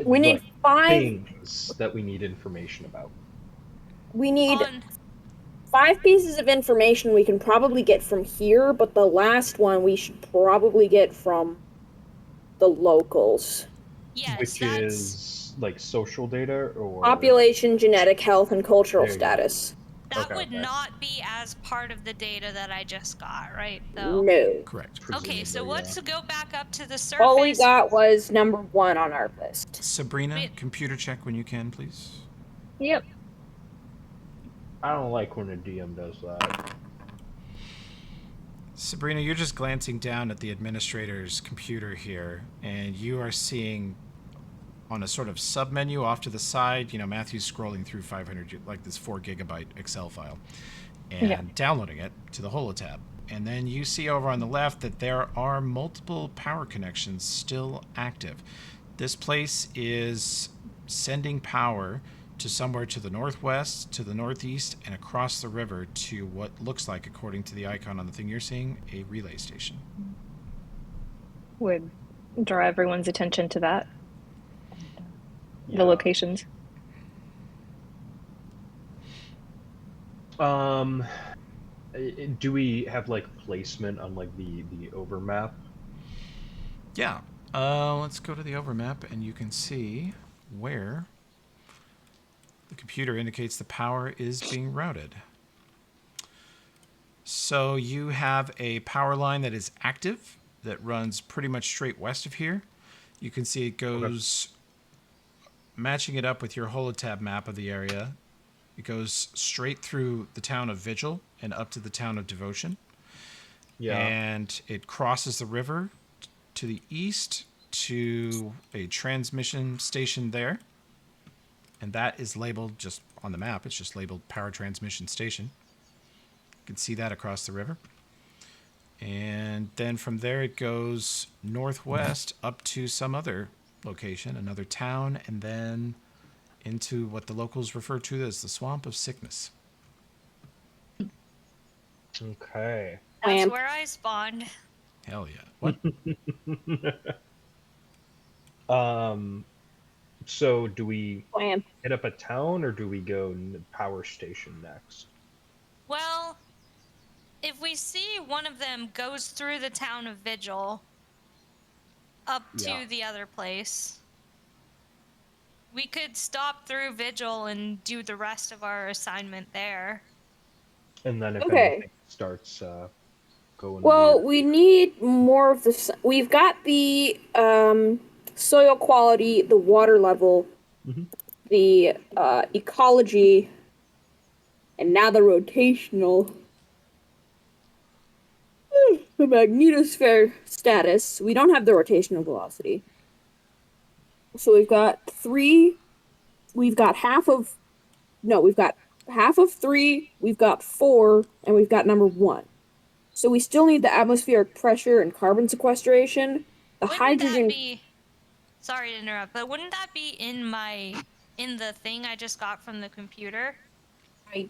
We need like, 5. things that we need information about. We need On 5 pieces of information we can probably get from here, but the last one we should probably get from the locals. yes, Which that's is like social data or Population, genetic health, and cultural There you go. status. that okay, would okay. not be as part of the data that I just got, right? Though. No. Correct. Okay, so presumably, let's go back up to the surface. All we got was number 1 on our list. Sabrina, Wait. computer check when you can, please. Yep. I don't like when a DM does that. Sabrina, you're just glancing down at the administrator's computer here, and you are seeing on a sort of sub-menu off to the side, Matthew's scrolling through 500, like this 4 gigabyte Excel file, and Yeah. downloading it to the holotab. And then you see over on the left that there are multiple power connections still active. This place is sending power to somewhere to the northwest, to the northeast, and across the river to what looks like, according to the icon on the thing you're seeing, a relay station. Would draw everyone's attention to that. Yeah. The locations. Do we have like placement on like the overmap? Yeah. Let's go to the overmap, and you can see where the computer indicates the power is being routed. So you have a power line that is active that runs pretty much straight west of here. You can see it goes, matching it up with your holotab map of the area, it goes straight through the town of Vigil and up to the town of Devotion. Yeah. And it crosses the river to the east to a transmission station there. And that is labeled just on the map. It's just labeled Power Transmission Station. You can see that across the river. And then from there it goes northwest up to some other location, another town, and then into what the locals refer to as the Swamp of Sickness. Okay. That's Wham. where I spawned. Hell yeah. What? So do we Wham. hit up a town or do we go power station next? Well, if we see one of them goes through the town of Vigil up to Yeah. the other place, we could stop through Vigil and do the rest of our assignment there. And then if Okay. anything starts going Well, weird. we need more of the. We've got the soil quality, the water level, Mhm. the ecology, and now the rotational, the magnetosphere status. We don't have the rotational velocity. So we've got three. We've got half of. No, we've got half of three. We've got four, and we've got number one. So we still need the atmospheric pressure and carbon sequestration. The Wouldn't that hydrogen. be? Sorry to interrupt, but wouldn't that be in the thing I just got from the computer? I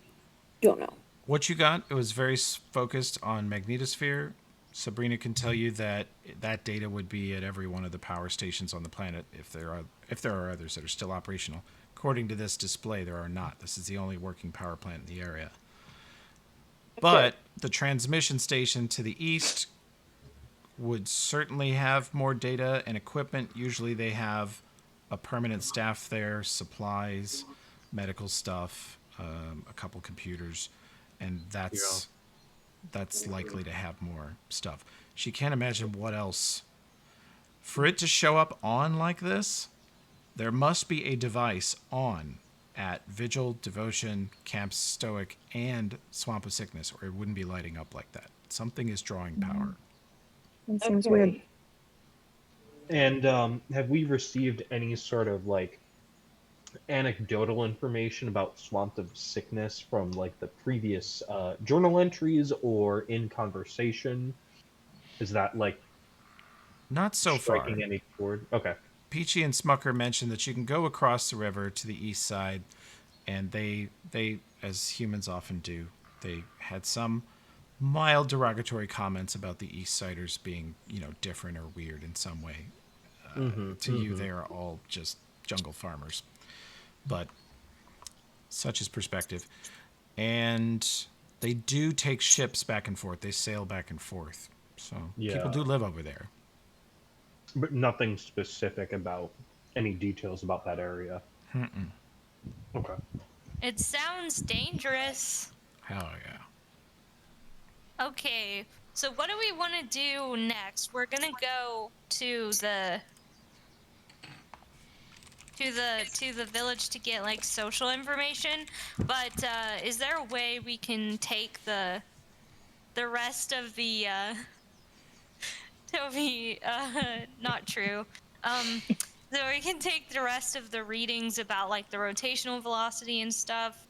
don't know. What you got, it was very focused on magnetosphere. Sabrina can tell you that that data would be at every one of the power stations on the planet if there are others that are still operational. According to this display, there are not. This is the only working power plant in the area. But the transmission station to the east would certainly have more data and equipment. Usually they have a permanent staff there, supplies, medical stuff, a couple computers, and that's likely to have more stuff. She can't imagine what else. For it to show up on like this, there must be a device on at Vigil, Devotion, Camp Stoic, and Swamp of Sickness, or it wouldn't be lighting up like that. Something is drawing power. That seems weird. And have we received any sort of like anecdotal information about Swamp of Sickness from like the previous journal entries or in conversation? Is that like Not so far. striking any chord? Okay. Peachy and Smucker mentioned that you can go across the river to the east side, and they as humans often do, they had some mild derogatory comments about the East Siders being, different or weird in some way. To you, they are all just jungle farmers. But such is perspective. And they do take ships back and forth. They sail back and forth. So people Yeah. do live over there. But nothing specific about any details about that area. Okay. It sounds dangerous. Hell yeah. Okay, so what do we want to do next? We're gonna go to the village to get like social information, but is there a way we can take the rest of the Toby, not true. So we can take the rest of the readings about like the rotational velocity and stuff.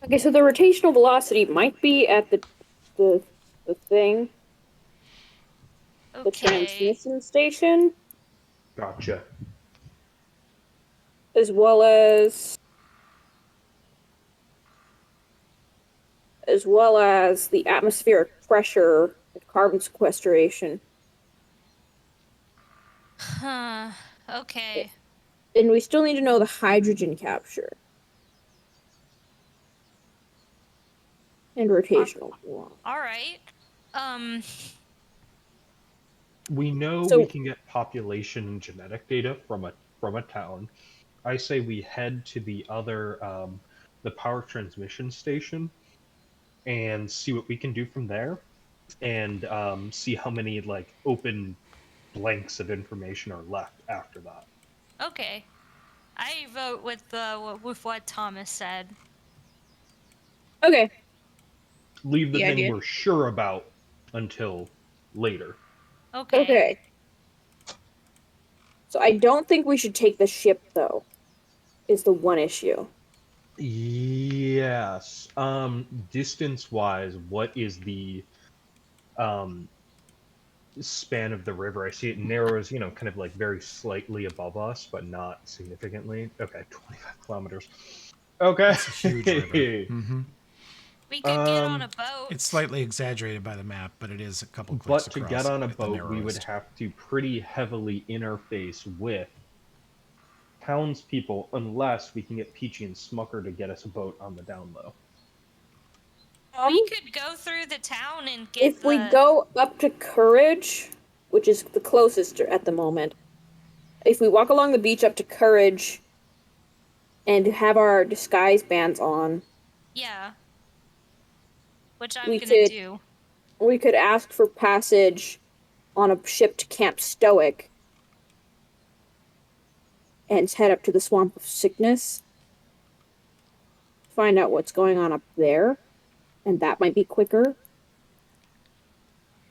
Okay, so the rotational velocity might be at the the thing, the Okay. transmission station, Gotcha. as well as the atmospheric pressure and carbon sequestration. Huh. Okay. And we still need to know the hydrogen capture and rotational velocity. All right. Um. We know So we can get population and genetic data from a town. I say we head to the other the power transmission station and see what we can do from there, and see how many like open blanks of information are left after that. Okay. I vote with what Thomas said. okay, Leave the The thing idea. we're sure about until later. Okay. okay. So I don't think we should take the ship though. Is the one issue. Yes. Distance wise, what is the um span of the river? I see it narrows, kind of like very slightly above us, but not significantly. Okay, 25 kilometers. Okay. It's a huge river. Mm-hmm. We could get on a boat. It's slightly exaggerated by the map, but it is a couple clicks But to across get on a at the boat, we would narrowest. have to pretty heavily interface with townspeople unless we can get Peachy and Smucker to get us a boat on the down low. We could go through the town and get If we go up to Courage, which is the closest at the moment, if we walk along the beach up to Courage and have our disguise bands on, Yeah. Which I'm we gonna could do. we could ask for passage on a ship to Camp Stoic and head up to the Swamp of Sickness. Find out what's going on up there, and that might be quicker.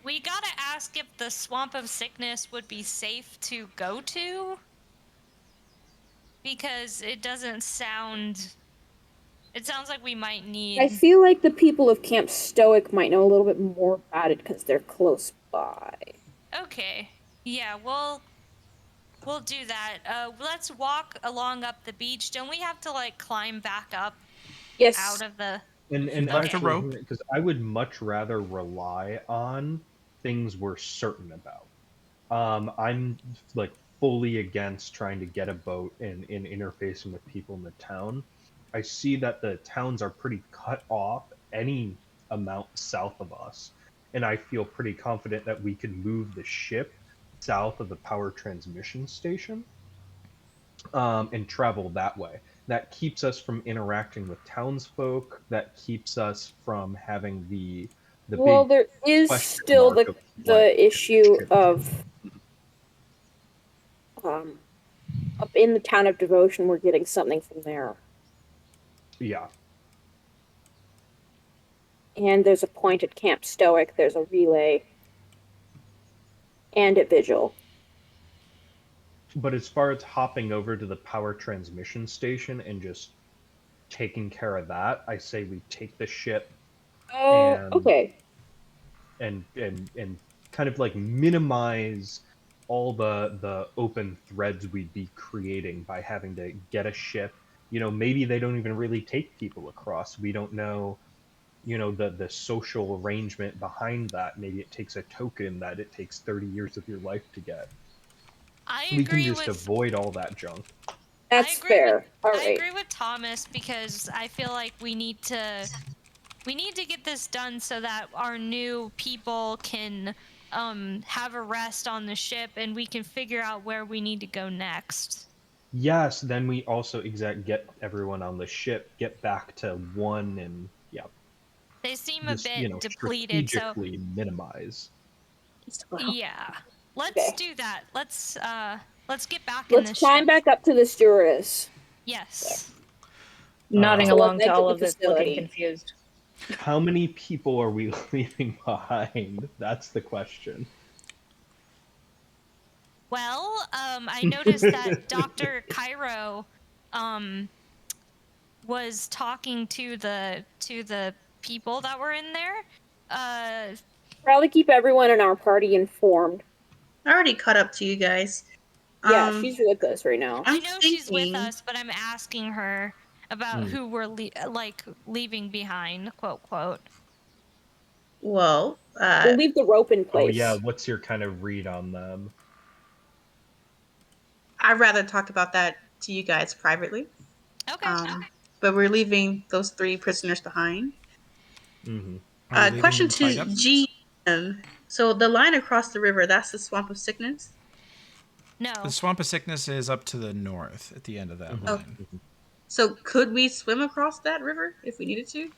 We gotta ask if the Swamp of Sickness would be safe to go to. Because it doesn't sound. It sounds like we might need. I feel like the people of Camp Stoic might know a little bit more about it because they're close by. Okay. Yeah, we'll do that. Let's walk along up the beach. Don't we have to like climb back up Yes. out of the? And like a rope. actually, because I would much rather rely on things we're certain about. I'm like fully against trying to get a boat and interfacing with people in the town. I see that the towns are pretty cut off any amount south of us, and I feel pretty confident that we can move the ship south of the power transmission station and travel that way. That keeps us from interacting with townsfolk. That keeps us from having the Well, big there is question still mark the of what the issue ship- of up in the town of Devotion, we're getting something from there, yeah. and there's a point at Camp Stoic. There's a relay, and at Vigil. But as far as hopping over to the power transmission station and just taking care of that, I say we take the ship Oh, and okay. and kind of like minimize all the open threads we'd be creating by having to get a ship. You know, maybe they don't even really take people across. We don't know, you know, the social arrangement behind that. Maybe it takes a token that it takes 30 years of your life to get. I We can agree just with. avoid all that junk. That's I agree fair. with. All I right. agree with Thomas because I feel like we need to. We need to get this done so that our new people can have a rest on the ship and we can figure out where we need to go next. Yes, then we also get everyone on the ship, get back to one, and yeah, They seem a just, you bit know, depleted, so strategically minimize. yeah. Let's Okay. do that. Let's get back in Let's the climb ship. back up to the stewardess. Yes. Nodding So let's along to exit all the of this, looking facility. confused. How many people are we leaving behind? That's the question. Well, I noticed that Dr. Cairo was talking to the people that were in there. Probably keep everyone in our party informed. I already caught up to you guys. Yeah, she's with us right now. I I'm know she's with thinking. us, but I'm asking her about who we're leaving behind, quote quote. Well, We'll leave the rope in Oh place. yeah, what's your kind of read on them? I'd rather talk about that to you guys privately. Okay. But we're leaving those three prisoners behind. Mm-hmm. Are we leaving Question them tied up? to GM. So the line across the river, that's the Swamp of Sickness? No. The Swamp of Sickness is up to the north at the end of that Mhm. line. So could we swim across that river if we needed to?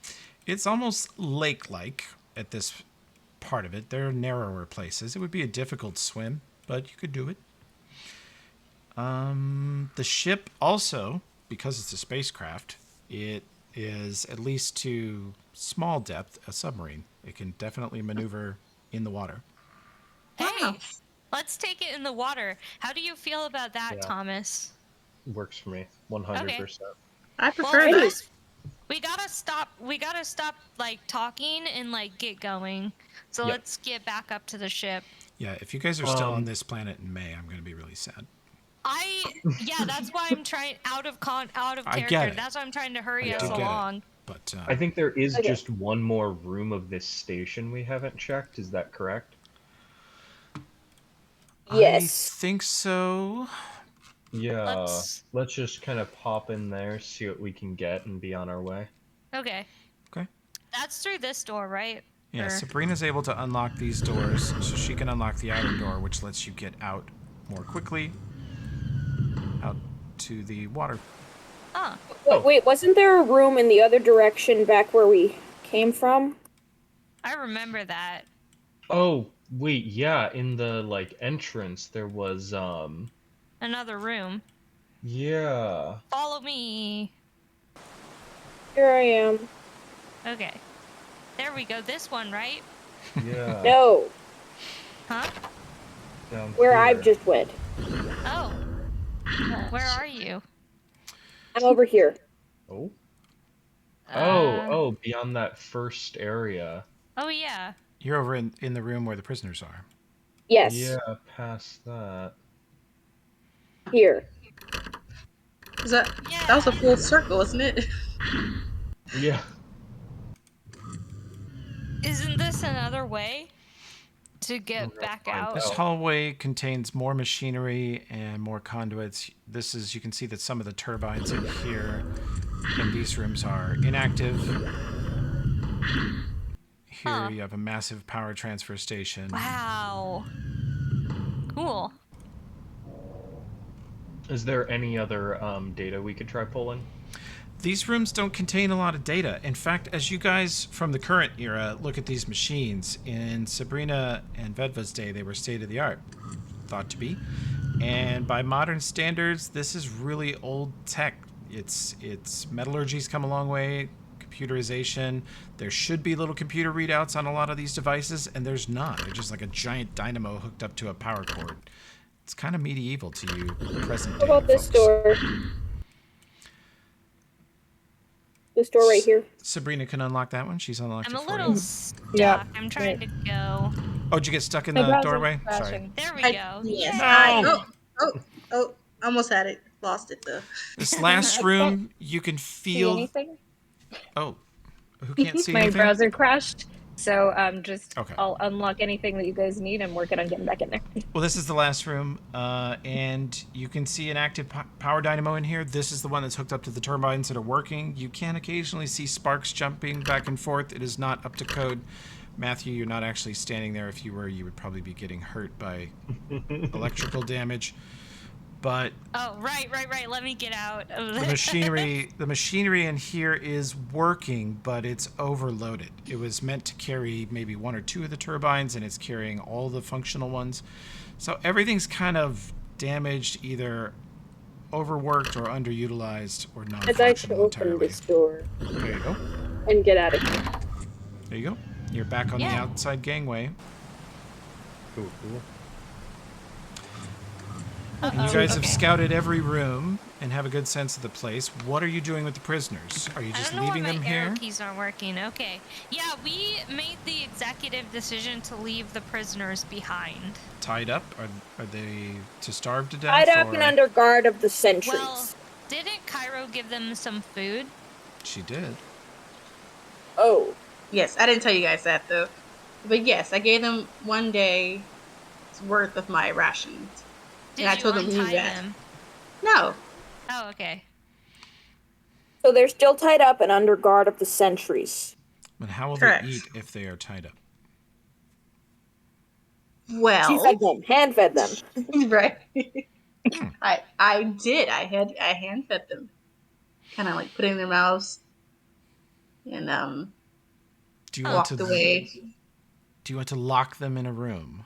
It's almost lake-like at this part of it. There are narrower places. It would be a difficult swim, but you could do it. The ship also, because it's a spacecraft, it is at least to small depth a submarine. It can definitely maneuver in the water. Hey, Wow. let's take it in the water. How do you feel about that, Yeah. Thomas? Works for me, 100%. I Well, prefer that. first we gotta stop. We gotta stop like talking and like get going. So Yep. let's get back up to the ship. Yeah, if you guys are still on this planet in May, I'm going to be really sad. Yeah, that's why I'm trying out of I get character. it. That's why I'm trying to hurry I us do get along. it. But I think there is Okay. just one more room of this station we haven't checked. Is that correct? I Yes. think so. Yeah. Let's just kind of pop in there, see what we can get, and be on our way. Okay. Okay. That's through this door, right? Yeah, Or- Sabrina's able to unlock these doors, so she can unlock the outer door, which lets you get out more quickly. Out to the water. Huh. Wait, wasn't there a room in the other direction back where we came from? I remember that. Oh, wait, yeah, in the like entrance there was Another room. yeah. Follow me. Here I am. Okay. There we go. This one, right? Yeah. No, Huh? Down where here. I've just went. Oh. Where are you? I'm over here. Oh. Uh, Oh, beyond that first area. Oh, yeah. You're over in the room where the prisoners are. Yes, Yeah, past that. here. That was a Yeah. full circle, isn't it? Yeah. Isn't this another way to We're get gonna back find out? This out. hallway contains more machinery and more conduits. This is, you can see that some of the turbines in here in these rooms are inactive. Here Huh. you have a massive power transfer station. Wow. Cool. Is there any other data we could try pulling? These rooms don't contain a lot of data. In fact, as you guys from the current era look at these machines, in Sabrina and Vedva's day, they were state of the art, thought to be. And by modern standards, this is really old tech. It's metallurgy's come a long way, computerization. There should be little computer readouts on a lot of these devices, and there's not. They're just like a giant dynamo hooked up to a power cord. It's kind of medieval to you present How day about this folks. door? This door right here. Sabrina can unlock that one. She's unlocked I'm it a for little you. stuck. Yep. I'm trying to go. Oh, did you get stuck in My the browser's doorway? Sorry. crashing. There we I, go. yes. Yay! No! Oh, almost had it. Lost it though. This last room, you can See feel. anything? Oh, who can't see My anything? browser crashed, so just Okay. I'll unlock anything that you guys need and work it on getting back in there. Well, this is the last room, and you can see an active power dynamo in here. This is the one that's hooked up to the turbines that are working. You can occasionally see sparks jumping back and forth. It is not up to code. Matthew, you're not actually standing there. If you were, you would probably be getting hurt by electrical damage. But Oh, right. Let me get out of the machinery in here is working, but it's overloaded. It was meant to carry maybe one or two of the turbines, and it's carrying all the functional ones. So everything's kind of damaged, either overworked or underutilized or I'd like to non-functional open entirely. this door There you go. and get out of here. There you go. You're back on the Yeah. outside gangway. Cool. And you guys have scouted every room and have a good sense of the place. What are you doing with the prisoners? Are you I just don't know why leaving my them arrow here? keys aren't working. Okay. Yeah, we made the executive decision to leave the prisoners behind. Tied up? Are they to starve to death? Tied up or... and under guard of the sentries. Well, didn't Cairo give them some food? She did. Oh, Yes, I didn't tell you guys that though. But yes, I gave them 1 day's worth of my rations. Did And I you told them to leave untie that. them? No. Oh, okay. so they're still tied up and under guard of the sentries. But how will Correct. they eat if they are tied up? She Well, fed them, hand fed them. right. I did. I hand fed them. Kind of like put it in their mouths and Do you want walked to away. Do you want to lock them in a room?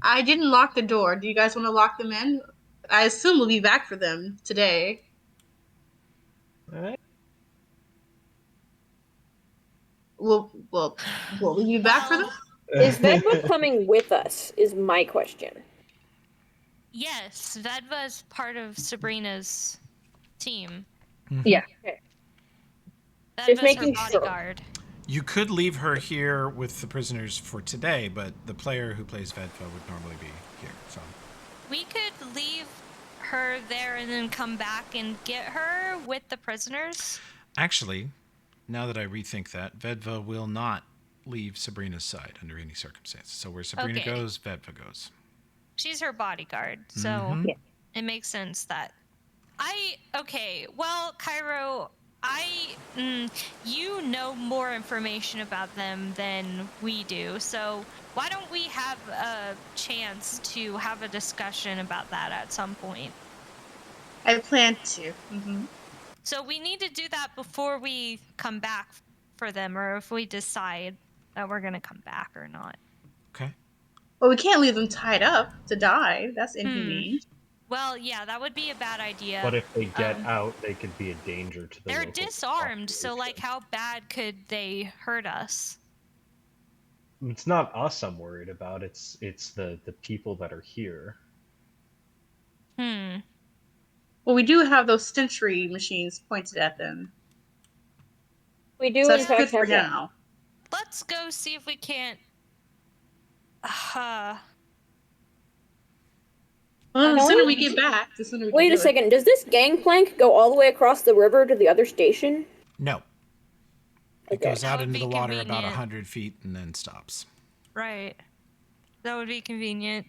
I didn't lock the door. Do you guys want to lock them in? I assume we'll be back for them today. Alright. Will we be back for them? Is Vedva coming with us? Is my question. Yes, Vedva is part of Sabrina's team. Yeah. Just Vedva's her making sure. bodyguard. You could leave her here with the prisoners for today, but the player who plays Vedva would normally be here. So We could leave her there and then come back and get her with the prisoners. actually, now that I rethink that, Vedva will not leave Sabrina's side under any circumstances. So where Sabrina Okay. goes, Vedva goes. She's her bodyguard, so Mhm. Yeah. it makes sense that okay, well, Cairo, you know more information about them than we do, so why don't we have a chance to have a discussion about that at some point? I plan to. Mm-hmm. So we need to do that before we come back for them, or if we decide that we're gonna come back or not. Okay. Well, we can't leave them tied up to die. That's inconvenient. Well, yeah, that would be a bad idea. But if they get out, they could be a danger to the They're local disarmed, so like, population. how bad could they hurt us? It's not us I'm worried about. It's the people that are here. Well, we do have those sentry machines pointed at them. We do, So in that's fact, good for have that. now. Let's go see if we can't. Well, the Can sooner we- we get back, the sooner we Wait can a do second. Does this gangplank go all the way across the river to the other station? No. It Okay. goes out That would into the be water about convenient. 100 feet and then stops. Right. That would be convenient.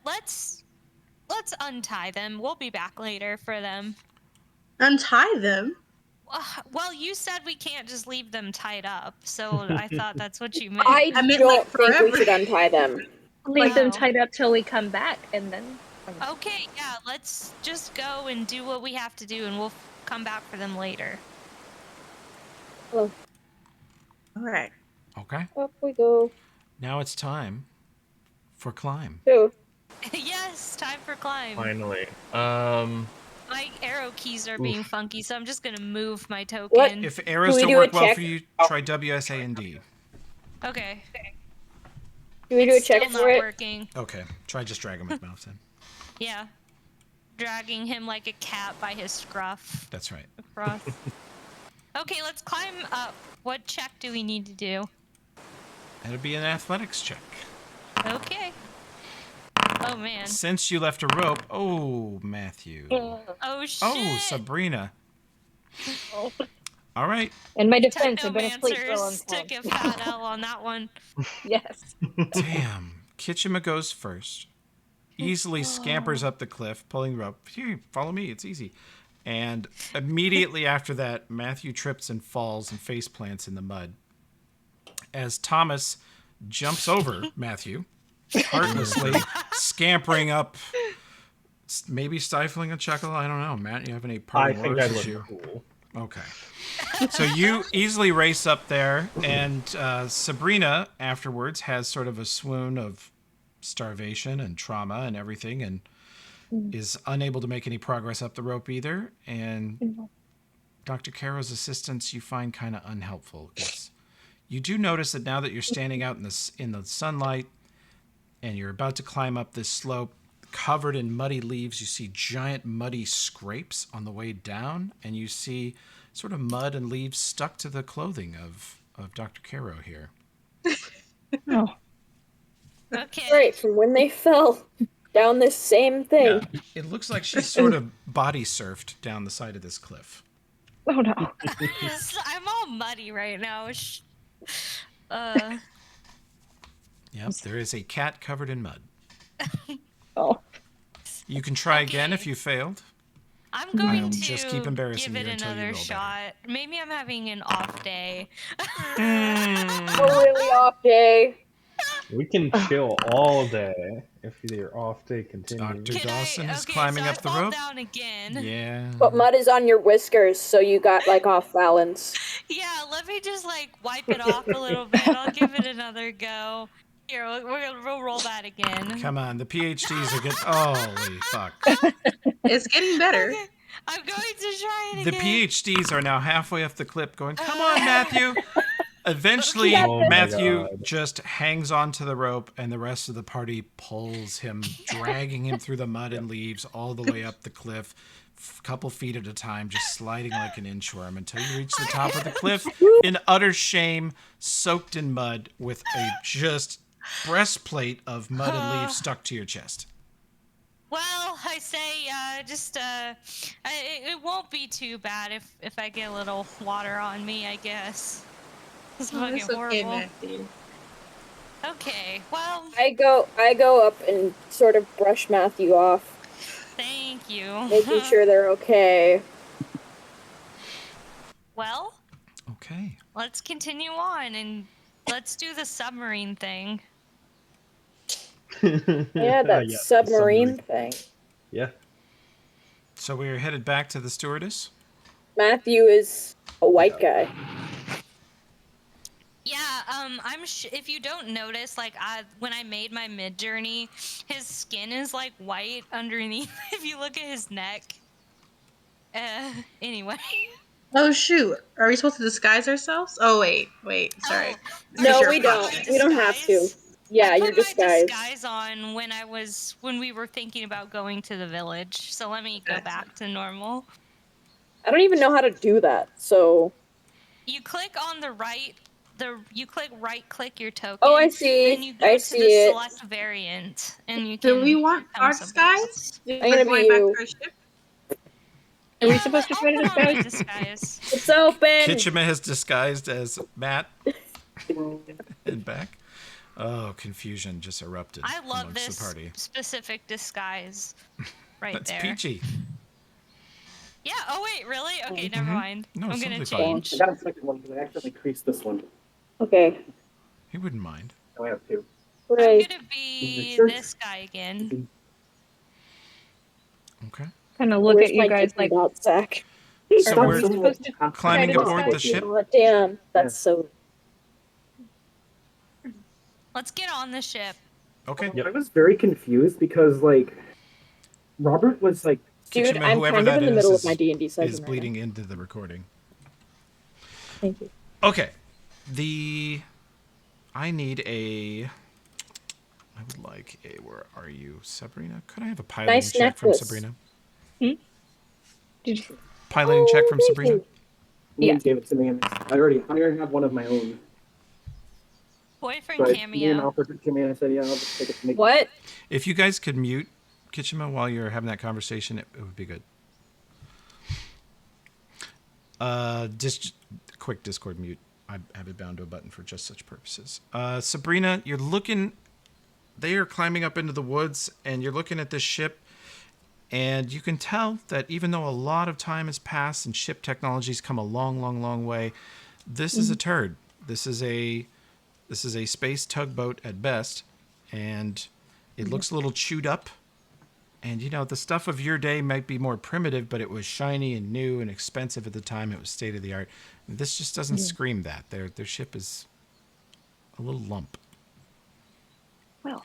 Let's untie them. We'll be back later for them. it. Untie them? Well, you said we can't just leave them tied up, so I thought that's what you meant. I meant, don't like, think we forever. should untie them. Leave them Wow. tied up till we come back, and then. Okay, yeah, let's just go and do what we have to do, and we'll come back for them later. All right. Okay. Up we go. Now it's time for climb. Two. Yes, time for climb. Finally. My arrow keys are being funky, so I'm just gonna move my token. What? If arrows we don't do a work well check? for you, try WSA and D. Okay. Do we do a It's still check not for it? working. Okay. Try just drag him with mouse then. Yeah. Dragging him like a cat by his scruff That's right. across. Okay, let's climb up. What check do we need to do? That'll be an athletics check. Okay. Oh man. Since you left a rope, oh, Matthew. Oh shit. Oh, Sabrina. All right. In my defense, I've been asleep for a long Technomancers time. took a fat L on that one. Yes. Damn. Kitchima goes first. Easily scampers up the cliff, pulling the rope. Here, follow me. It's easy. And immediately after that, Matthew trips and falls and face plants in the mud. As Thomas jumps over Matthew, heartlessly scampering up, maybe stifling a chuckle. I don't know. Matt, you have any I parting think words? I as look you- cool. Okay. So you easily race up there, and Sabrina afterwards has sort of a swoon of starvation and trauma and everything, and is unable to make any progress up the rope either. And Dr. Caro's assistance you find kind of unhelpful. 'Cause you do notice that now that you're standing out in the sunlight and you're about to climb up this slope covered in muddy leaves, you see giant muddy scrapes on the way down, and you see sort of mud and leaves stuck to the clothing of Dr. Caro here. Oh. Okay. Right, from when they fell down this same thing. Yeah, it looks like she's sort of body surfed down the side of this cliff. Oh no. I'm all muddy right now. Yep, there is a cat covered in mud. Oh. You can try again if you failed. I'm going I'll to just keep embarrassing give it you until you another roll shot. Maybe I'm having an off day. A really off day. We can chill all day if your off day continues. Dr. Dawson is okay, climbing so up I the fall rope. down again. Yeah. But mud is on your whiskers, so you got like off balance. Yeah, let me just like wipe it off a little bit. I'll give it another go. Here, we'll roll that again. Come on, the PhDs are good. Holy fuck. It's getting better. Okay, I'm going to try it The again. PhDs are now halfway up the cliff going, come on, Matthew. Eventually, Oh my Matthew God. just hangs onto the rope, and the rest of the party pulls him, dragging him through the mud and leaves all the way up the cliff, couple feet at a time, just sliding like an inchworm until you reach the top of the cliff in utter shame, soaked in mud, with a just breastplate of mud and leaves stuck to your chest. Well, I say, it won't be too bad if I get a little water on me, I guess. It's fucking It's okay, horrible. Matthew. Okay, well, I go up and sort of brush Matthew off, thank you. making sure they're okay. Well, Okay. let's continue on and let's do the submarine thing. Yeah, that the submarine thing. Yeah. So we're headed back to the stewardess. Matthew is a white guy. Yeah, if you don't notice, like when I made my mid journey, his skin is like white underneath. If you look at his neck. Anyway. Oh shoot! Are we supposed to disguise ourselves? Oh wait. Sorry. Oh, This is No, your we plot. don't. We don't have to. I Yeah, you're put my disguised. disguise on when we were thinking about going to the village. So let me go Gotcha. back to normal. I don't even know how to do that. So. You click on the right you click right click your token. Oh, I And see. then you go I to the see it. select variant and you Do can we want become our somebody disguise? else. If I'm we're gonna be going back to you. our ship? Are we Yeah, supposed to I'll try to put on my disguise? disguise. It's open. Kitchima has disguised as Matt and back. Oh, confusion just erupted I love amongst this the party. specific disguise right That's there. peachy. Yeah, oh wait, really? Okay, never mind. No, I'm it's gonna totally fine. change. I got a second one because I accidentally creased this one. Okay. He wouldn't mind. Now I have two. I'm Right. gonna be shirt. this guy again. Okay. Kind of look Where's at you my guys Dippin' like, Dot sack? So are we're we supposed to try climbing to aboard the disguise? ship. Oh, damn. That's so. Let's get on the ship. Okay. I was very confused because Robert was like, Dude, Kitchima, I'm whoever kind of that in the is, middle of my D&D is session right bleeding into the recording. now. Thank you. Okay. I need I would like a, where are you, Sabrina? Could I have a piloting Nice check from necklace. Sabrina? Did you? Piloting check from thank Sabrina? you. Yeah. Liam gave it to me, and I already have one of my own. Boyfriend So me and cameo. Alfred came in and I said, yeah, I'll just take it to make What? If you guys could mute Kitchima while you're having that conversation, it would be good. Just quick Discord mute. I have it bound to a button for just such purposes. Sabrina, you're looking. They are climbing up into the woods, and you're looking at this ship, and you can tell that even though a lot of time has passed and ship technology's come a long, long, long way, this is a turd. This is a space tugboat at best, and it looks a little chewed up. And, you know, the stuff of your day might be more primitive, but it was shiny and new and expensive at the time. It was state of the art. This just doesn't scream that. Their ship is a little lump. Well,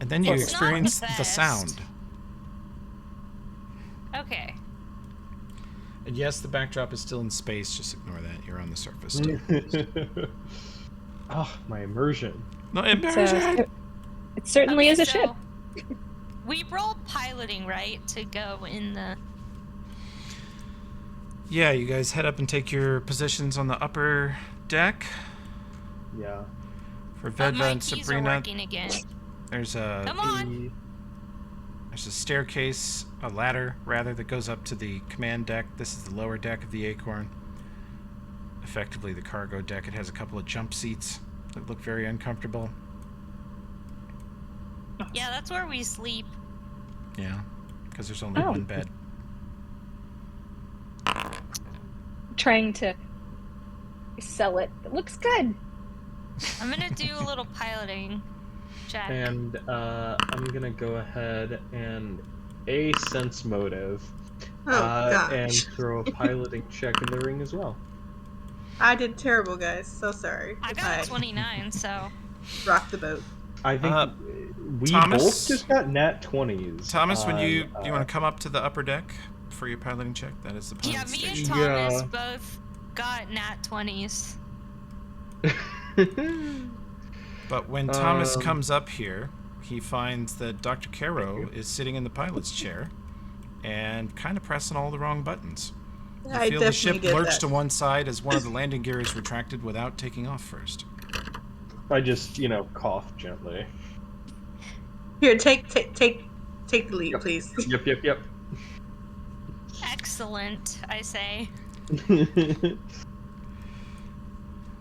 And then you It's not experience the the best. sound. Okay. And yes, the backdrop is still in space. Just ignore that. You're on the surface still. Oh, my immersion. No, it immersion! certainly Okay, is a so ship. we rolled piloting, right, to go in the. Yeah, you guys head up and take your positions on the upper deck. Yeah. For But Vedva my and keys are Sabrina, working again. there's a Come on. There's a staircase, a ladder, rather, that goes up to the command deck. This is the lower deck of the Acorn. Effectively the cargo deck. It has a couple of jump seats that look very uncomfortable. Yeah, that's where we sleep. Yeah, because there's only Oh. one bed. Trying to sell it. It looks good. I'm gonna do a little piloting check. And I'm gonna go ahead and a sense motive. Oh And gosh. throw a piloting check in the ring as well. I did terrible, guys. So sorry. I got a 29, so. Rock the boat. I think we Thomas? both just got nat 20s. Thomas, when you on, want to come up to the upper deck for your piloting check? That is the pilot Yeah, me and station. Thomas Yeah. both got nat 20s. But when Thomas Um, comes up here, he finds that Dr. Caro is sitting in the pilot's chair and kind of pressing all the wrong buttons. You I feel the definitely ship did lurch that. to one side as one of the landing gear is retracted without taking off first. I just, cough gently. Here, take the lead, Yep. please. Yep. Excellent, I say.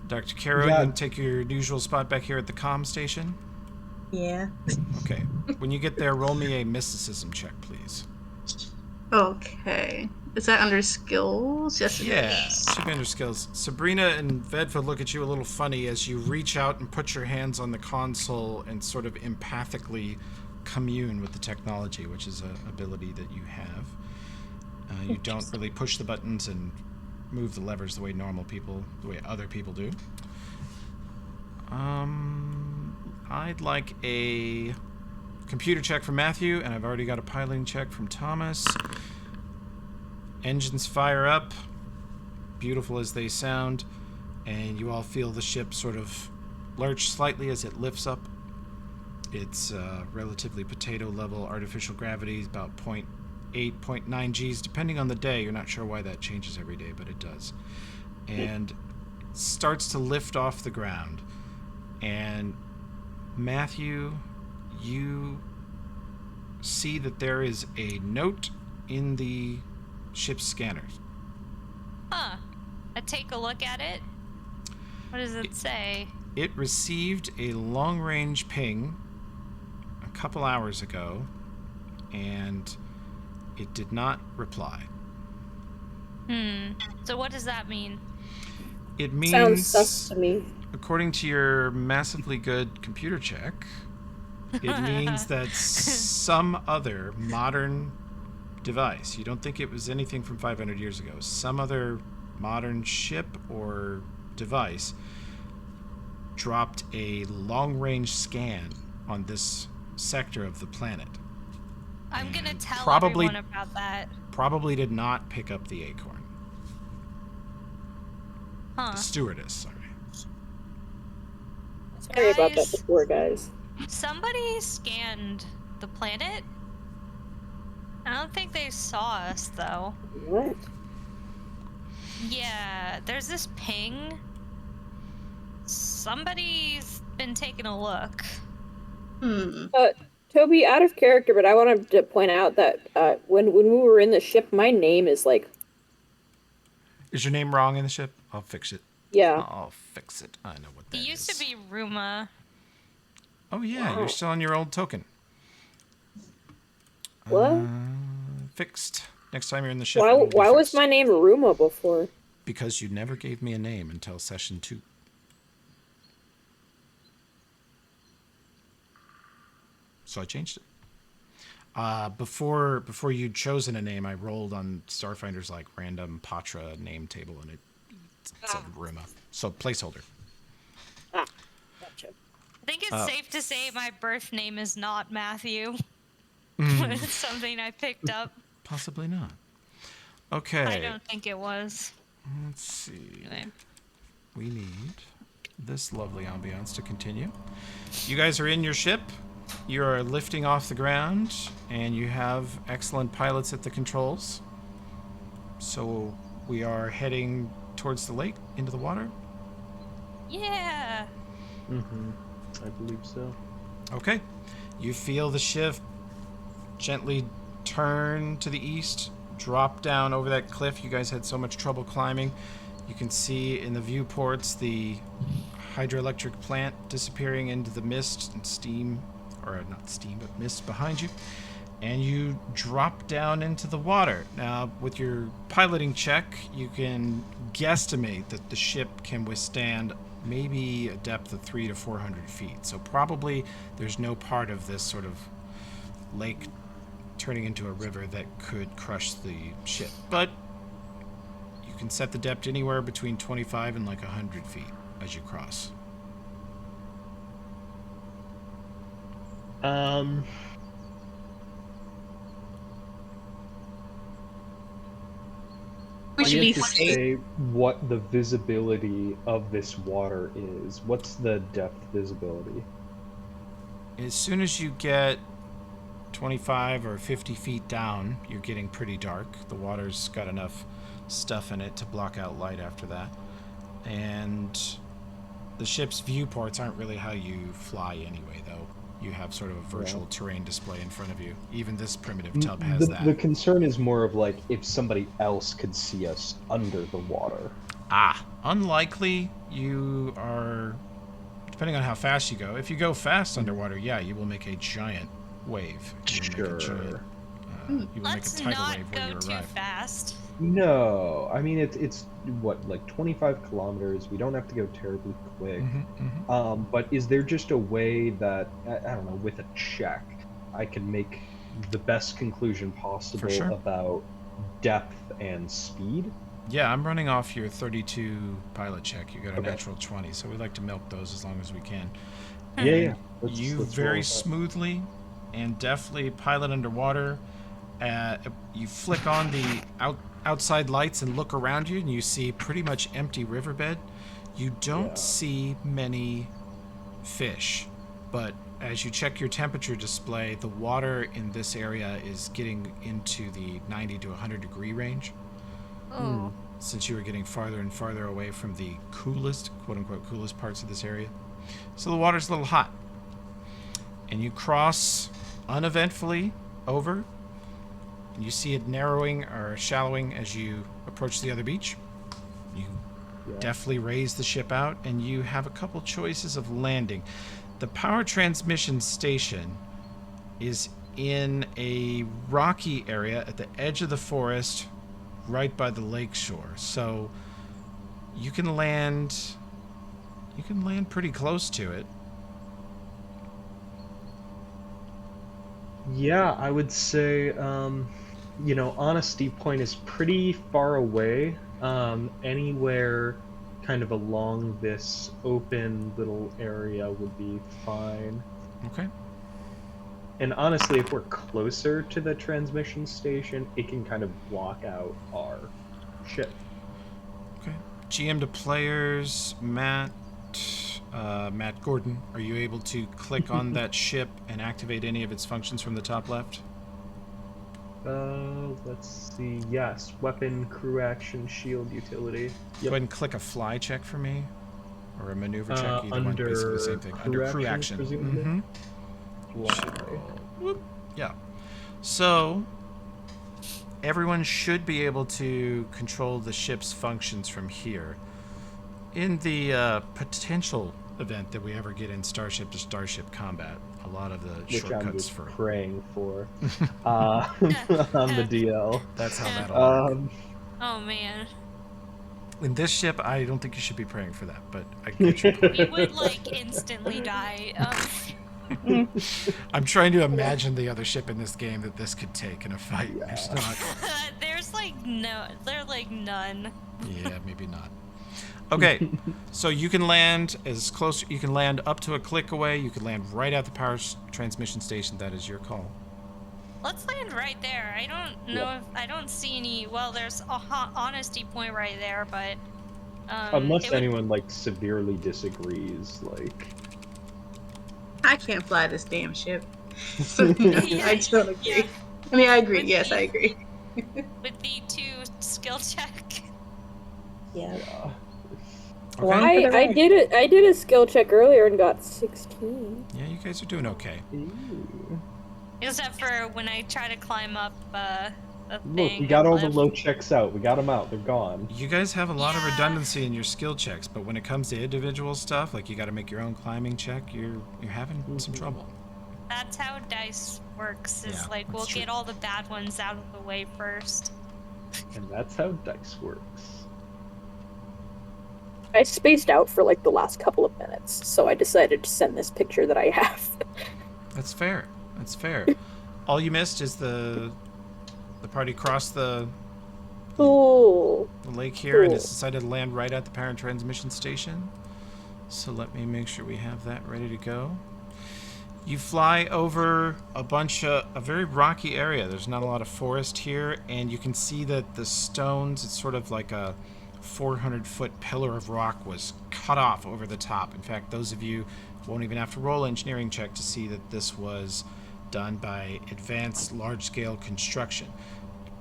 Dr. Caro, Yeah. you can take your usual spot back here at the comm station. Yeah. Okay. When you get there, roll me a mysticism check, please. Okay. Is that under skills? Yes, it Yeah, is. should be under skills. Sabrina and Vedva look at you a little funny as you reach out and put your hands on the console and sort of empathically commune with the technology, which is an ability that you have. You don't really push the buttons and move the levers the way other people do. I'd like a computer check from Matthew, and I've already got a piloting check from Thomas. Engines fire up, beautiful as they sound, and you all feel the ship sort of lurch slightly as it lifts up. It's relatively potato level artificial gravity, about 0.8, 0.9 Gs, depending on the day. You're not sure why that changes every day, but it does. And it starts to lift off the ground. And Matthew, you see that there is a note in the ship's scanners. Huh. I take a look at it. What does it say? It received a long-range ping a couple hours ago, and it did not reply. So what does that mean? It Sounds means, sus to me. according to your massively good computer check, it means that some other modern device, you don't think it was anything from 500 years ago, some other modern ship or device dropped a long-range scan on this sector of the planet. I'm gonna And tell probably- everyone about that. Probably did not pick up the acorn. Huh. The stewardess, sorry. Sorry about that Guys. before, guys. Somebody scanned the planet. I don't think they saw us, though. What? Yeah, there's this ping. Somebody's been taking a look. Toby, out of character, but I wanted to point out that when we were in the ship, my name is like, Is your name wrong in the ship? I'll fix it. yeah. I'll fix it. I know what that It is. used to be Ruma. Oh, yeah, Wow. you're still on your old token. What? Fixed. Next time you're in the ship. Why it'll be was fixed. my name Ruma before? Because you never gave me a name until session 2. So I changed it. Before you'd chosen a name, I rolled on Starfinder's like random Patra name table, and it said Ruma. So placeholder. Ah, gotcha. I think it's safe to say my birth name is not Matthew. Mm. It's something I picked up. Possibly not. Okay. I don't think it was. Let's see. Anyway. We need this lovely ambiance to continue. You guys are in your ship. You are lifting off the ground, and you have excellent pilots at the controls. So we are heading towards the lake, into the water. Yeah. I believe so. Okay. You feel the ship gently turn to the east, drop down over that cliff you guys had so much trouble climbing. You can see in the viewports the hydroelectric plant disappearing into the mist and steam, or not steam, but mist behind you. And you drop down into the water. Now, with your piloting check, you can guesstimate that the ship can withstand maybe a depth of 300 to 400 feet. So probably there's no part of this sort of lake turning into a river that could crush the ship. But you can set the depth anywhere between 25 and like 100 feet as you cross. We should I be have to safe. say what the visibility of this water is. What's the depth visibility? As soon as you get 25 or 50 feet down, you're getting pretty dark. The water's got enough stuff in it to block out light after that. And the ship's viewports aren't really how you fly anyway, though. You have sort of a virtual terrain display in front of you. Even this primitive tub has that. The concern is more of like if somebody else could see us under the water. Unlikely. You are, depending on how fast you go. If you go fast underwater, yeah, you will make a giant wave. You will make a giant, you will make a Let's tidal not wave when you go too arrive. fast. No, I mean it's what, like 25 kilometers. We don't have to go terribly quick. But is there just a way that I don't know, with a check, I can make the best conclusion possible sure. about depth and speed? Yeah, I'm running off your 32 pilot check. You got a Okay. natural 20, so we like to milk those as long as we can. Yeah, And yeah. you Let's roll very with that. smoothly and deftly pilot underwater. You flick on the outside lights and look around you, and you see pretty much empty riverbed. You don't Yeah. see many fish, but as you check your temperature display, the water in this area is getting into the 90 to 100 degree range. Oh. Since you were getting farther and farther away from the coolest, quote unquote, coolest parts of this area. So the water's a little hot. And you cross uneventfully over. And you see it narrowing or shallowing as you approach the other beach. You deftly raise the ship out, and you have a couple choices of landing. The power transmission station is in a rocky area at the edge of the forest, right by the lake shore. So you can land pretty close to it. Yeah, I would say, Honesty Point is pretty far away. Anywhere kind of along this open little area would be fine. Okay. And honestly, if we're closer to the transmission station, it can kind of block out our ship. Okay. GM to players, Matt Gordon, are you able to click on that ship and activate any of its functions from the top left? Let's see. Yes, weapon, crew action, shield, utility. Go ahead and click a fly check for me, or a maneuver check. Either one, Under basically the same thing. Under crew action. presumably. Should Fly. roll. Whoop. Yeah. So everyone should be able to control the ship's functions from here. In the potential event that we ever get in Starship to Starship combat, a lot of the Which I'm shortcuts just for praying for on the DL. that's how that'll work. Oh man. In this ship, I don't think you should be praying for that, but I get your point. We would like instantly die. I'm trying to imagine the other ship in this game that this could take in a fight. Yeah. There's not. There's like none. Yeah, maybe not. Okay, so you can land as close. You can land up to a click away. You can land right at the power transmission station. That is your call. Let's land right there. I don't know if I don't see any. Well, there's a honesty point right there, but Unless anyone severely disagrees, I can't fly this damn ship. So, no, I don't agree. Yeah. I mean, I agree. With Yes, the- I agree. with the 2 skill check. Yeah. Okay. I did a skill check earlier and got 16. Yeah, you guys are doing okay. Except for when I try to climb up the Look, thing. we got all the cliff. low checks out. We got them out. They're gone. You guys have a lot of Yeah. redundancy in your skill checks, but when it comes to individual stuff, like you got to make your own climbing check, you're having some trouble. That's how dice works. Is Yeah, we'll that's true. get all the bad ones out of the way first. And that's how dice works. I spaced out for the last couple of minutes, so I decided to send this picture that I have. That's fair. That's fair. All you missed is the party crossed the Cool. lake here and Cool. it's decided to land right at the power transmission station. So let me make sure we have that ready to go. You fly over a very rocky area. There's not a lot of forest here, and you can see that the stones, it's sort of like a 400-foot pillar of rock was cut off over the top. In fact, those of you won't even have to roll an engineering check to see that this was done by advanced large-scale construction,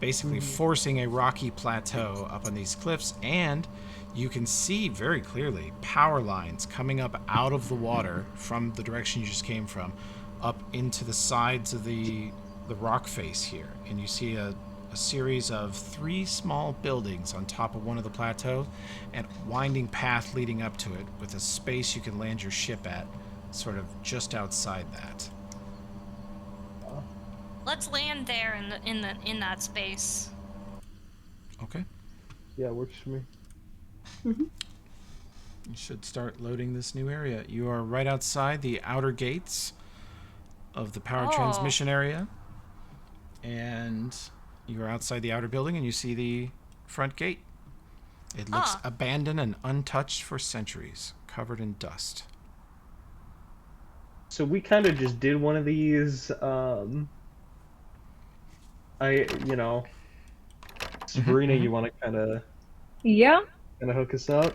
basically forcing a rocky plateau up on these cliffs. And you can see very clearly power lines coming up out of the water from the direction you just came from up into the sides of the rock face here. And you see a series of 3 small buildings on top of one of the plateaus and a winding path leading up to it with a space you can land your ship at sort of just outside that. Let's land there in that space. Okay. Yeah, works for me. You should start loading this new area. You are right outside the outer gates of the power transmission area. And you're outside the outer building and you see the front gate. It looks Huh. abandoned and untouched for centuries, covered in dust. So we kind of just did one of these. You know, Sabrina, you want to Yeah. kind of hook us up?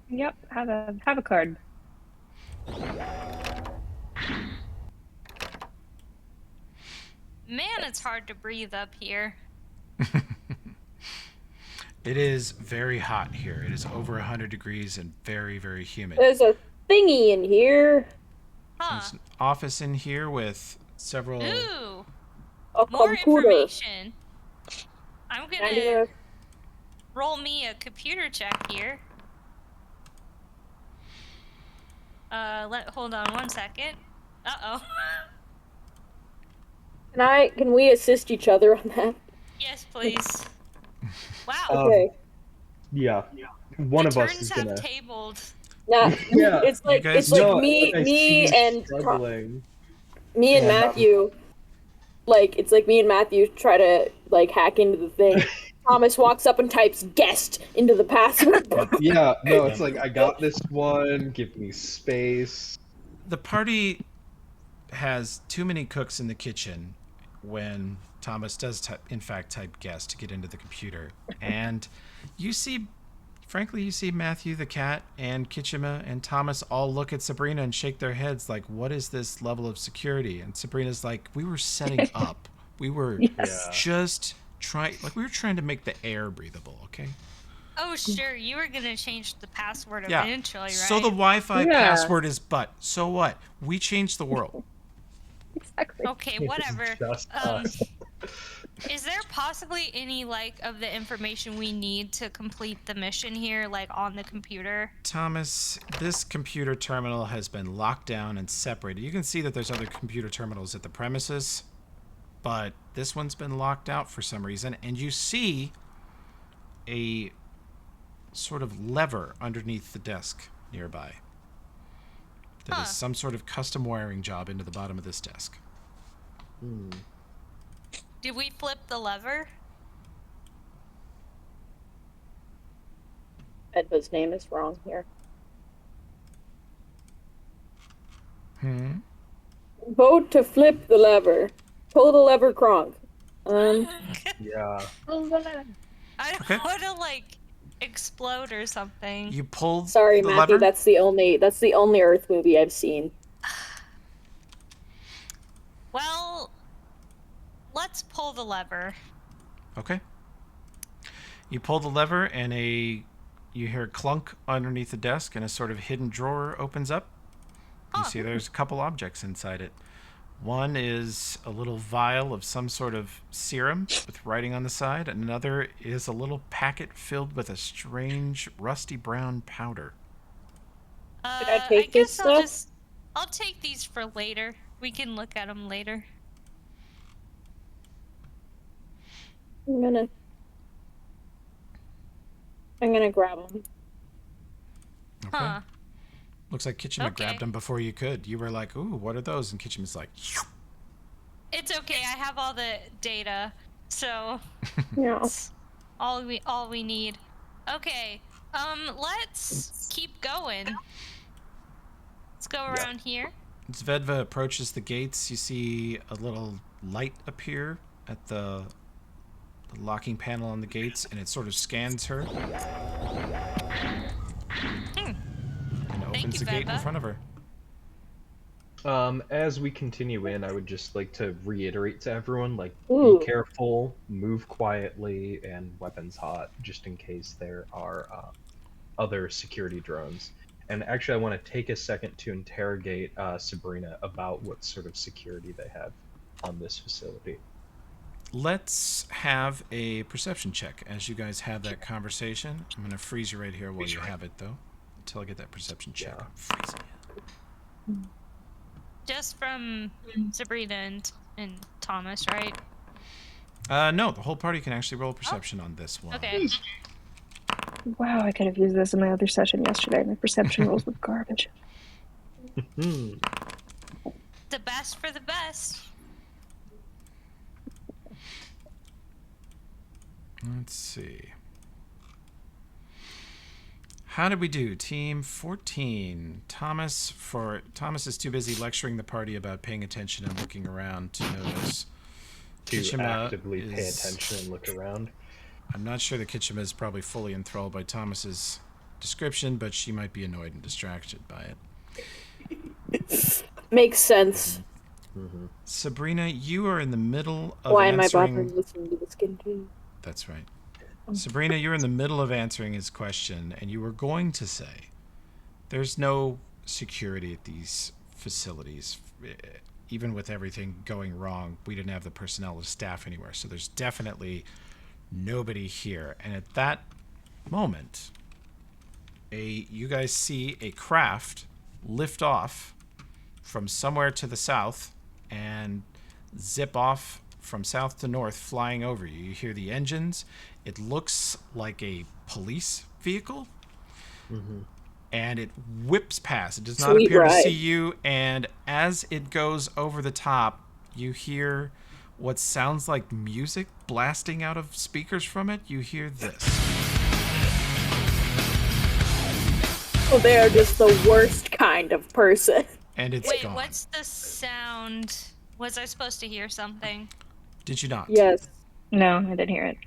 Yep. Have a card. Man, it's hard to breathe up here. It is very hot here. It is over 100 degrees and very, very humid. There's a thingy in here. Huh. There's an office in here with several. Ooh. A More computer. information. I'm I'm gonna gonna roll me a computer check here. Hold on one second. Uh-oh. Can we assist each other on that? Yes, please. Wow. Okay. Yeah. One The of us turns is have gonna. tabled. Now Yeah. it's like guys- No, me I see you and struggling. me and And, Matthew. Like it's like me and Matthew try to like hack into the thing. Thomas walks up and types guest into the password box. Yeah, no, it's like I got this one. Give me space. The party has too many cooks in the kitchen when Thomas does, in fact, type guest to get into the computer. And you see Matthew the cat and Kitchima and Thomas all look at Sabrina and shake their heads like, what is this level of security? And Sabrina's like, we were setting up. We were Yes. just we were trying to make the air breathable, okay? Oh, sure. You were gonna change the password Yeah. eventually, right? So the Wi-Fi Yeah. password is but. So what? We changed the world. Exactly. Okay, It's whatever. just us. Is there possibly any like of the information we need to complete the mission here, like on the computer? Thomas, this computer terminal has been locked down and separated. You can see that there's other computer terminals at the premises, but this one's been locked out for some reason, and you see a sort of lever underneath the desk nearby. That is some sort of custom wiring job into the bottom of this desk. Did we flip the lever? Edva's name is wrong here. Vote to flip the lever. Pull the lever, Kronk. Yeah. I don't Okay. want to like explode or something. You pulled Sorry, the Matthew. lever. That's the only Earth movie I've seen. Well, let's pull the lever. Okay. You pull the lever, and you hear a clunk underneath the desk, and a sort of hidden drawer opens up. You see there's a couple objects inside it. One is a little vial of some sort of serum with writing on the side. And another is a little packet filled with a strange rusty brown powder. Should I take this stuff? I'll take these for later. We can look at them later. I'm gonna grab them. Okay. Huh. Looks like Kitchema Okay. grabbed them before you could. You were like, ooh, what are those? And Kitchema's like, It's okay. I have all the data, so Yeah. it's all we need. Okay. Let's keep going. Let's go around here. As Vedva approaches the gates, you see a little light appear at the locking panel on the gates, and it sort of scans her. And opens the gate in Vedva. front of her. As we continue in, I would just like to reiterate to everyone, like, Ooh. be careful, move quietly, and weapons hot, just in case there are other security drones. And actually, I want to take a second to interrogate Sabrina about what sort of security they have on this facility. Let's have a perception check as you guys have that conversation. I'm going to freeze you right here while you have it, though, until I get that perception check. Yeah. I'm freezing you. Just from Sabrina and Thomas, right? No, the whole party can actually roll perception on this one. Okay. Wow, I could have used this in my other session yesterday. My perception rolls were garbage. The best for the best. Let's see. How did we do? Team 14. Thomas is too busy lecturing the party about paying attention and looking around to notice. To Kitchima actively pay attention and look around. I'm not sure that Kitchima is probably fully enthralled by Thomas's description, but she might be annoyed and distracted by it. Makes sense. Mm-hmm. Sabrina, you are in the middle of Why am I answering. bothering listening to this continue? That's right. Sabrina, you're in the middle of answering his question, and you were going to say there's no security at these facilities. Even with everything going wrong, we didn't have the personnel to staff anywhere. So there's definitely nobody here. And at that moment, you guys see a craft lift off from somewhere to the south and zip off from south to north, flying over you. You hear the engines. It looks like a police vehicle. Mm-hmm. And it whips past. It does not Sweet appear ride. to see you. And as it goes over the top, you hear what sounds like music blasting out of speakers from it. You hear this. Oh, they are just the worst kind of person. And it's Wait, gone. what's the sound? Was I supposed to hear something? Did you not? Yes. No, I didn't hear it.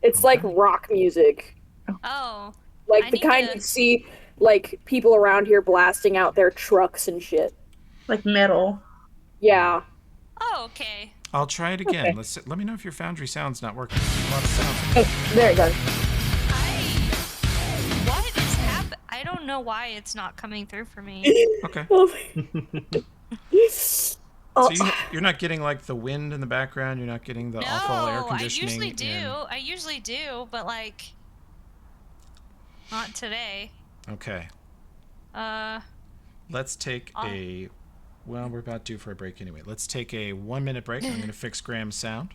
It's like Okay. rock music. Oh, Like I the need kind to- you see, like, people around here blasting out their trucks and shit. Like metal. Yeah. oh, okay. I'll try it again. Okay. Let me know if your Foundry sound's not working. There's a lot of sound. Oh, there it goes. What is happening? I don't know why it's not coming through for me. Okay. Oh, So you're not getting like the wind in the background. You're not getting the awful air No, I conditioning. usually do. and- I usually do, but like, not today. Okay. Let's take a. Well, we're about due for a break anyway. Let's take a 1 minute break. I'm going to fix Graham's sound,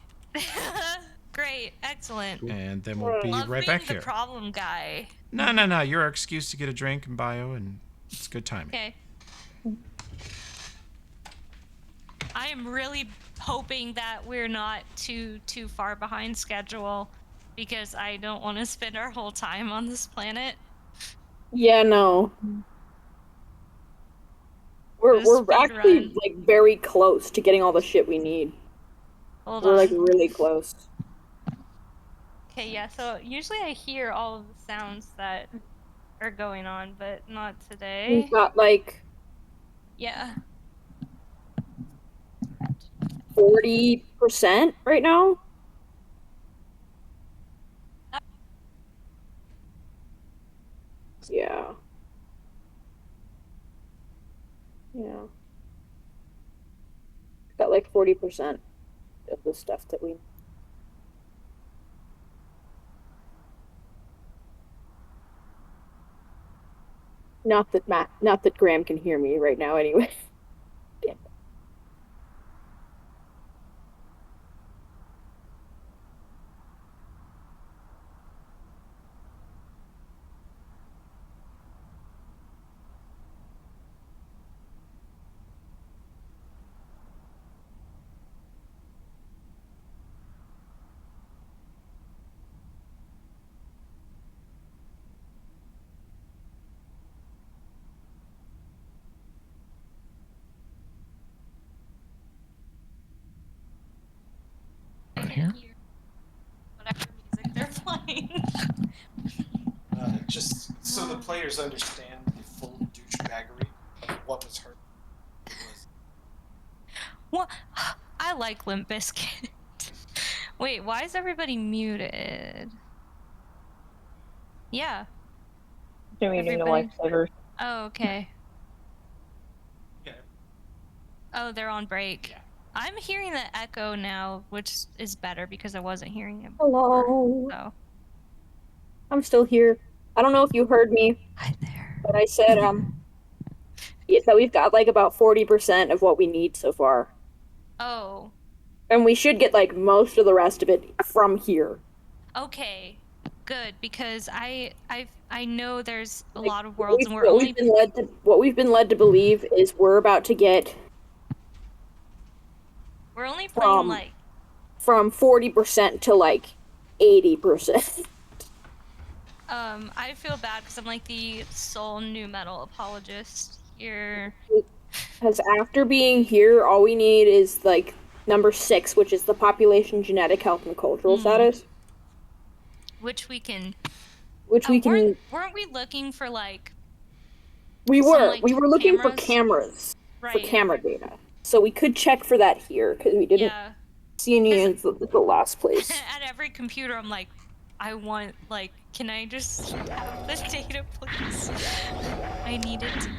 Great, excellent. and then we'll be Love right being back the here. problem guy. No. You're our excuse to get a drink and bio, and it's good timing. Okay. I am really hoping that we're not too far behind schedule, because I don't want to spend our whole time on this planet. yeah, no. We're Just speed actually run. like very close to getting all the shit we need. Hold We're on. like really close. Okay, yeah, so usually I hear all of the sounds that are going on, but not today. We've got like Yeah. 40% right now. Yeah. Yeah. Got like 40% of the stuff that we. Not that Graham can hear me right now anyway. Damn. Here? Whatever music they're playing. Just so the players understand the full douchebaggery of what was heard. What? I like Limp Bizkit. Wait, why is everybody muted? Yeah. Doing the Everybody- lifesavers. Oh, okay. Yeah. Oh, they're on break. Yeah. I'm hearing the echo now, which is better because I wasn't hearing it. Hello. So. I'm still here. I don't know if you heard me, Hi there. but I said yeah, that we've got like about 40% of what we need so far. Oh, And we should get like most of the rest of it from here. okay. Good, because I know there's a Like, lot of worlds, and we're what only we've been led to believe is we're about to get playing from- like from 40% to like 80%. I feel bad because I'm like the sole new metal apologist here. Because after being here, all we need is like number 6, which is the population, genetic, health, and cultural status, Which we can. which we can. Weren't we looking for like? We some, were like, we were looking for cameras? cameras for Right. camera data, so we could check for that here because we didn't Yeah. see any in the last place. At every computer, I'm like, I want like, can I just have the data, please? I need it.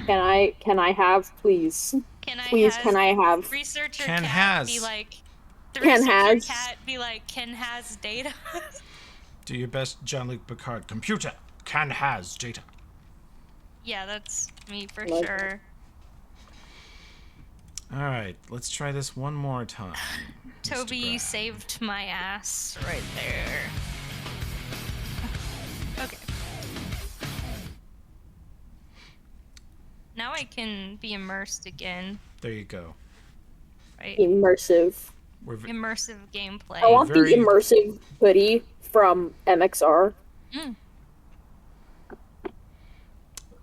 Can I have, please? Can I Please, has can I have? researcher Ken cat has. be like? The Ken researcher has. cat be like, Ken has data. Do your best, Jean-Luc Picard. Computer can has data. Yeah, that's me for Like- sure. All right, let's try this one more time. Mr. Toby, you Brad. saved my ass right there. Okay. Now I can be immersed again, There you go. right? Immersive. Immersive gameplay. I want Very- the immersive hoodie from MXR.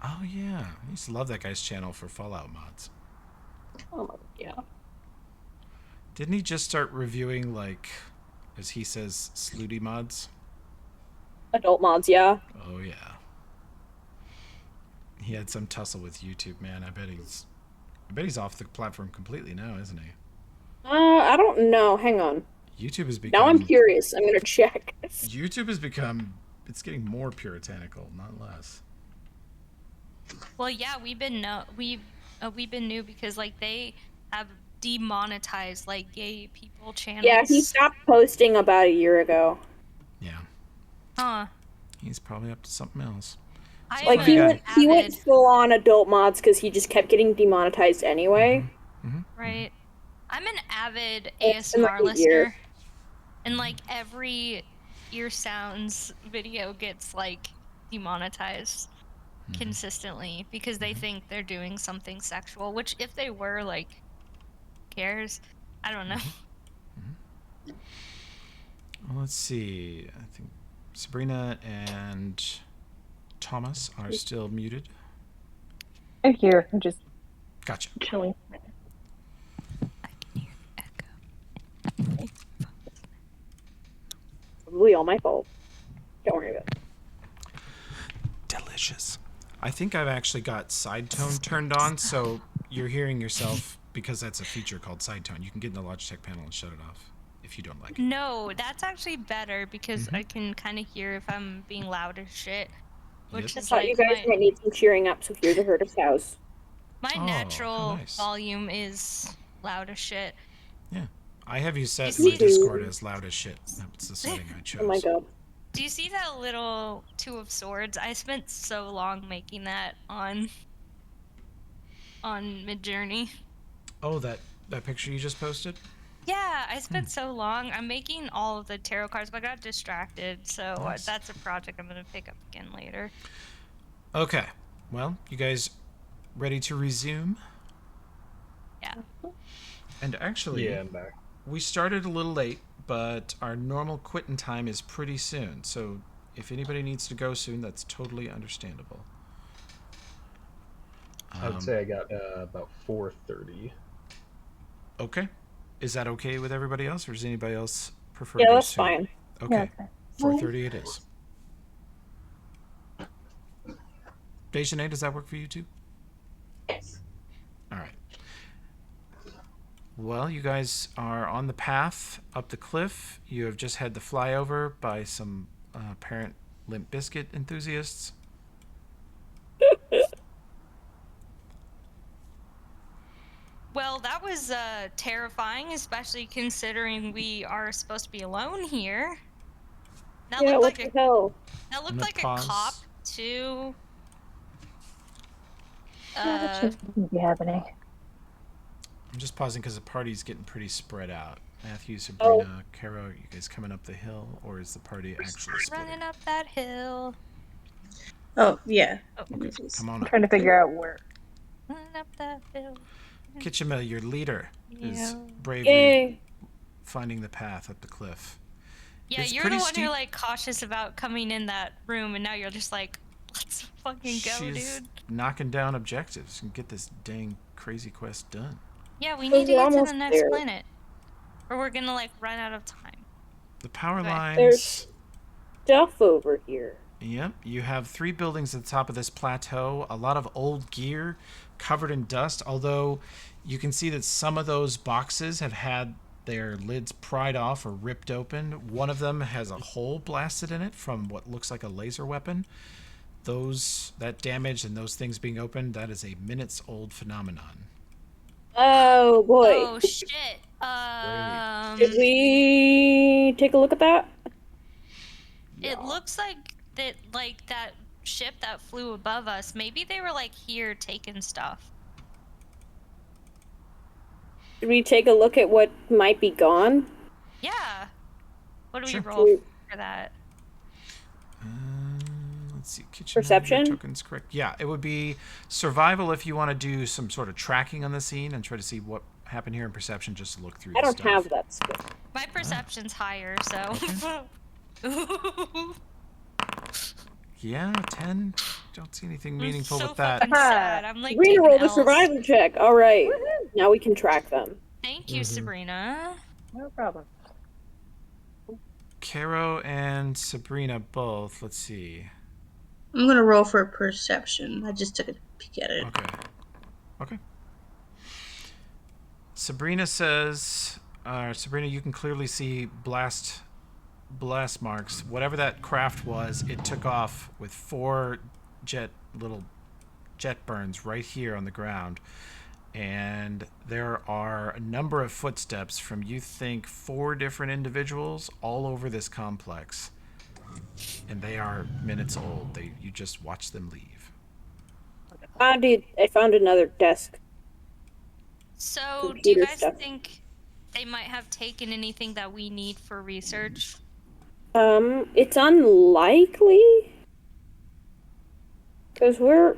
Oh yeah, I used to love that guy's channel for Fallout mods. Oh my, yeah. Didn't he just start reviewing, like, as he says, slutty mods? Adult mods, yeah. Oh yeah. He had some tussle with YouTube, man. I bet he's off the platform completely now, isn't he? I don't know. Hang on. YouTube has become. Now I'm curious. I'm gonna check. YouTube has become. It's getting more puritanical, not less. Well, yeah, we've been new because like they have demonetized like gay people channels. Yeah, he stopped posting about a year ago. Yeah. Huh. He's probably up to something else. I Like am he an went avid- full on adult mods because he just kept getting demonetized anyway. Right. I'm an avid It's been, like, ASMR a listener. year. And like every ear sounds video gets like demonetized consistently because they think they're doing something sexual, which if they were, like, cares? I don't know. Well, let's see. I think Sabrina and Thomas are still muted. I'm here. I'm just Gotcha. chilling. I can hear the echo. Probably all my fault. Don't worry about it. Delicious. I think I've actually got side tone turned on, so you're hearing yourself because that's a feature called side tone. You can get in the Logitech panel and shut it off if you don't like it. No, that's actually better because I can kind of hear if I'm being loud as shit. Which Yes. I is thought like you guys might need some cheering up, so here's a herd of cows. my Oh, how natural nice. volume is loud as shit. Yeah. I have you set You my see- Discord as loud as shit. That's the setting I chose. Oh my god. Do you see that little Two of Swords? I spent so long making that on Midjourney. Oh, that picture you just posted? Yeah, I spent so long. I'm making all of the tarot cards, but I got distracted, so Nice. that's a project I'm gonna pick up again later. Okay. Well, you guys ready to resume? Yeah. And actually, Yeah, I'm back. we started a little late, but our normal quitting time is pretty soon. So if anybody needs to go soon, that's totally understandable. I would say I got about 4:30. Okay. Is that okay with everybody else, or does anybody else prefer Yeah, to go that's soon? fine. Okay. Yeah, that's fine. 4:30 it is. Dejanay, does that work for you too? Yes. All right. Well, you guys are on the path up the cliff. You have just had the flyover by some apparent Limp Biscuit enthusiasts. Well, that was terrifying, especially considering we are supposed to be alone here. That Yeah, looked what like the hell? that I'm looked gonna like pause. a cop too. Shouldn't be happening. I'm just pausing because the party's getting pretty spread out. Matthew, Sabrina, Caro, you guys coming up the hill, or is the party actually splitting? Running up that hill. Oh, yeah. Okay, come on I'm up. trying to figure out where. Running up that hill. Kitchamel, your leader, is Yeah. bravely Yay. finding the path up the cliff. Yeah, It's you're pretty the one steep. who like cautious about coming in that room, and now you're just like, let's fucking go, She's dude. knocking down objectives and get this dang crazy quest done. Yeah, we So need to we're get to the almost next there. planet, or we're gonna like run out of time. The power Okay. lines. There's stuff over here. Yep, you have 3 buildings at the top of this plateau. A lot of old gear covered in dust, although you can see that some of those boxes have had their lids pried off or ripped open. One of them has a hole blasted in it from what looks like a laser weapon. That damage and those things being opened, that is a minutes old phenomenon. Oh boy. Oh shit. Did we take a look at that? It looks like that ship that flew above us. Maybe they were like here taking stuff. Did we take a look at what might be gone? Yeah. What do Sure. we roll for that? Let's see. Kitchen Perception? manager tokens correct. Yeah, it would be survival if you want to do some sort of tracking on the scene and try to see what happened here, in perception just to look through I the don't stuff. have that skill. My perception's higher, so. Yeah, 10. Don't see anything meaningful so with that. fucking sad. I'm like Sabrina taking rolled a L's. survival check. All right. Now we can track them. Thank you, Sabrina. No problem. Caro and Sabrina both. Let's see. I'm gonna roll for perception. I just took a peek at it. Okay. Sabrina says, Sabrina, you can clearly see blast marks. Whatever that craft was, it took off with 4 little jet burns right here on the ground. And there are a number of footsteps from, you think, 4 different individuals all over this complex. And they are minutes old. You just watch them leave. I found another desk. So, do you Computer guys stuff. think they might have taken anything that we need for research? It's unlikely. Because we're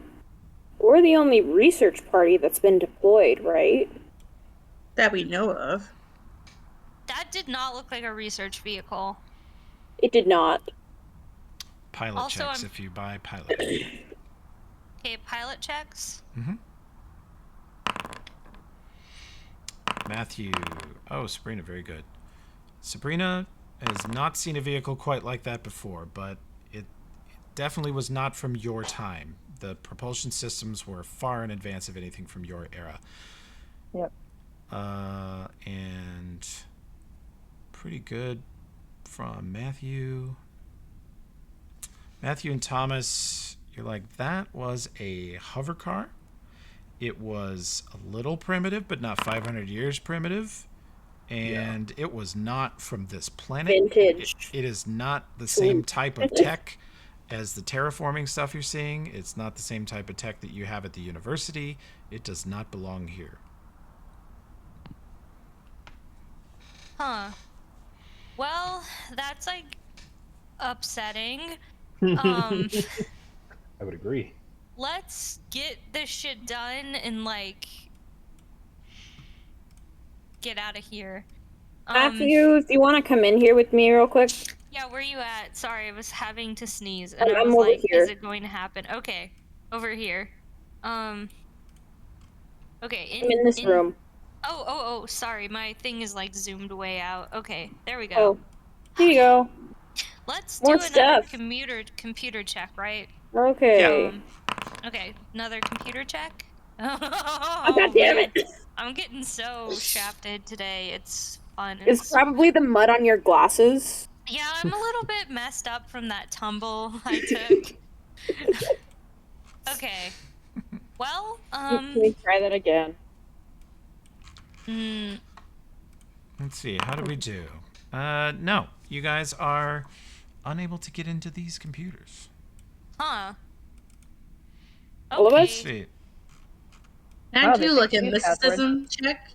the only research party that's been deployed, right? That we know of. That did not look like a research vehicle. It did not. Pilot Also, checks I'm- if you buy pilot. Okay, pilot checks. Matthew. Oh, Sabrina, very good. Sabrina has not seen a vehicle quite like that before, but it definitely was not from your time. The propulsion systems were far in advance of anything from your era. Yep. And pretty good from Matthew. Matthew and Thomas, you're like, that was a hover car. It was a little primitive, but not 500 years primitive. And it was not from this planet. Vintage. It is not the same type of tech as the terraforming stuff you're seeing. It's not the same type of tech that you have at the university. It does not belong here. Huh. Well, that's like upsetting. I would agree. Let's get this shit done and like get out of here. Matthew, if you want to come in here with me real quick. Yeah, where you at? Sorry, I was having to sneeze and I I'm was over like, here. is it going to happen? Okay, over here. Okay. I'm in this room. Oh, sorry, my thing is like zoomed way out. Okay, there we go. Oh, here you go. Let's more do another stuff. computer check, right? Okay. Okay, another computer check. Oh, God damn man. it! I'm getting so shafted today. It's fun. It's probably the mud on your glasses. Yeah, I'm a little bit messed up from that tumble I took. Okay. Well, Can we try that again? Let's see. How do we do? No. You guys are unable to get into these computers. huh. All of us? Let's see. Can Wow, I do they like a picked you, Catherine. mysticism check?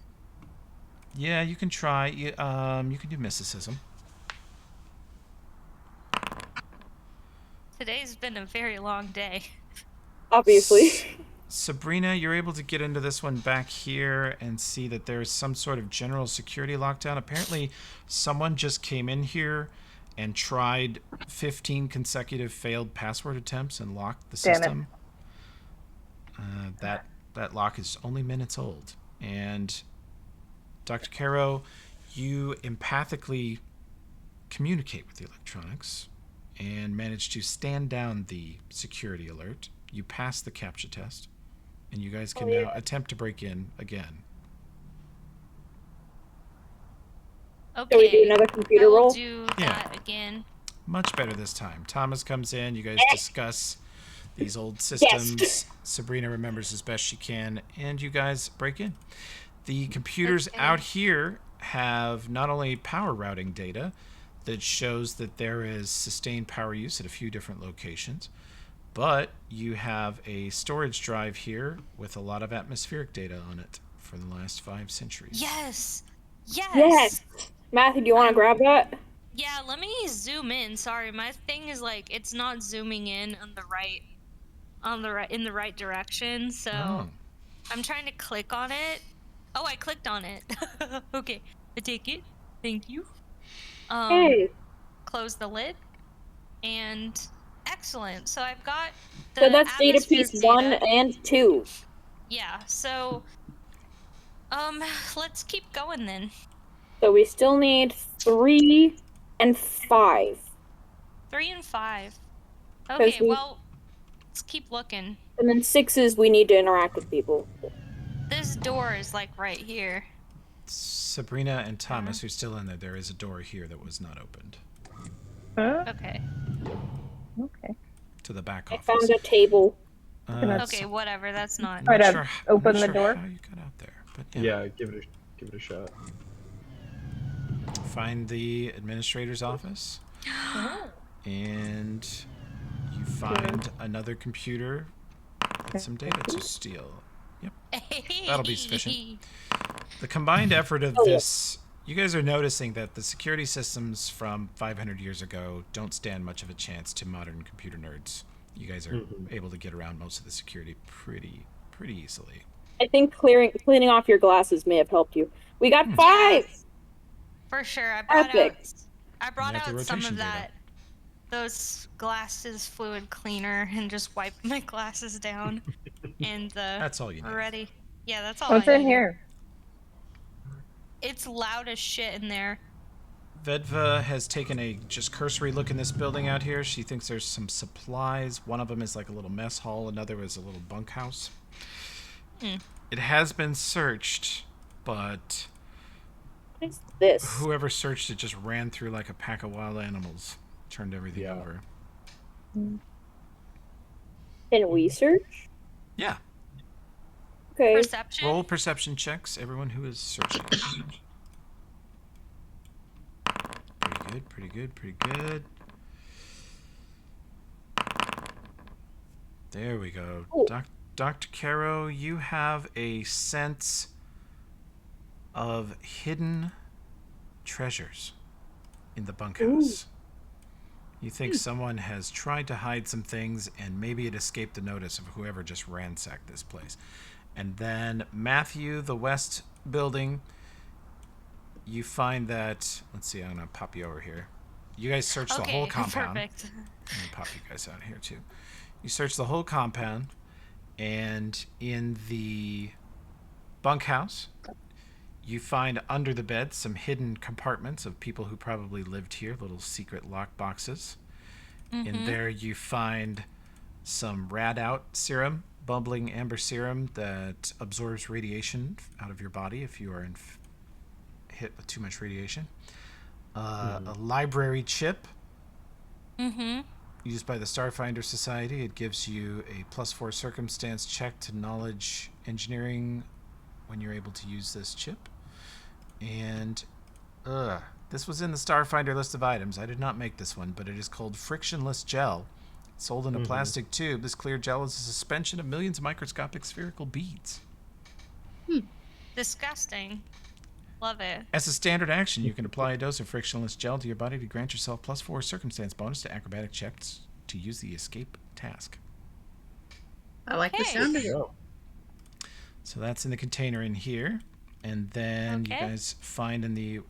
Yeah, you can try. You can do mysticism. Today's been a very long day. Obviously. Sabrina, you're able to get into this one back here and see that there's some sort of general security lockdown. Apparently, someone just came in here and tried 15 consecutive failed password attempts and locked the Damn it. system. That lock is only minutes old. And Dr. Caro, you empathically communicate with the electronics and manage to stand down the security alert. You pass the CAPTCHA test, and you guys can now attempt to break in again. Okay. So we do another computer I'll roll? do Yeah. that again. Much better this time. Thomas comes in. You guys discuss these old systems. Yes. Sabrina remembers as best she can, and you guys break in. The computers Okay. out here have not only power routing data that shows that there is sustained power use at a few different locations, but you have a storage drive here with a lot of atmospheric data on it for the last 5 centuries. Yes. Yes. Yes. Matthew, do you want to grab that? Yeah, let me zoom in. Sorry, my thing is like it's not zooming in in the right direction. So Oh. I'm trying to click on it. Oh, I clicked on it. Okay, I take it. Thank you. Hey. Close the lid, and excellent. So I've got the So that's data atmospheric piece 1 data. and 2. Yeah. So let's keep going then. So we still need 3 and 5. 3 and 5. 'Cause Okay, we- well, let's keep looking. And then 6 is we need to interact with people. This door is like right here. Sabrina and Thomas, who's still in there is a door here that was not opened Huh? Okay. Okay. to the back I office. found a table. Okay, whatever. That's not. Try Not to sure, open not the sure door. how you got out there, but Yeah, give it a shot. Find the administrator's office, and you find another computer with some data to steal. Yep, that'll be sufficient. The combined effort of this, you guys are noticing that the security systems from 500 years ago don't stand much of a chance to modern computer nerds. You guys are able to get around most of the security pretty easily. I think cleaning off your glasses may have helped you. We got 5! For sure. I Epic. brought You got the out some rotation of data. those glasses fluid cleaner and just wiped my glasses down. And That's all you need. ready. Yeah, that's all What's I in needed. here? It's loud as shit in there. Vedva has taken a just cursory look in this building out here. She thinks there's some supplies. One of them is like a little mess hall. Another is a little bunkhouse. It has been searched, but What is this? whoever searched it just ran through like a pack of wild animals. Turned everything Yeah. over. Can we search? Yeah. Okay. Perception. Roll perception checks, everyone who is searching. Pretty good. There we go. Ooh. Dr. Caro, you have a sense of hidden treasures in the bunkhouse. You think someone has tried to hide some things, and maybe it escaped the notice of whoever just ransacked this place. And then Matthew, the west building, you find that, let's see, I'm going to pop you over here. You guys search the whole compound. Perfect. Let me pop you guys out here too. You search the whole compound, and in the bunkhouse, you find under the bed some hidden compartments of people who probably lived here, little secret lock boxes. In there, you find some rad out serum, bubbling amber serum that absorbs radiation out of your body if you are hit with too much radiation. A library chip used by the Starfinder Society. It gives you a +4 circumstance check to knowledge engineering when you're able to use this chip. And this was in the Starfinder list of items. I did not make this one, but it is called frictionless gel. Sold in a plastic tube, this clear gel is a suspension of millions of microscopic spherical beads. Disgusting. Love it. As a standard action, you can apply a dose of frictionless gel to your body to grant yourself +4 circumstance bonus to acrobatic checks to use the escape task. I like the Okay. sound of it. Go. So that's in the container in here. And then you Okay. guys find in the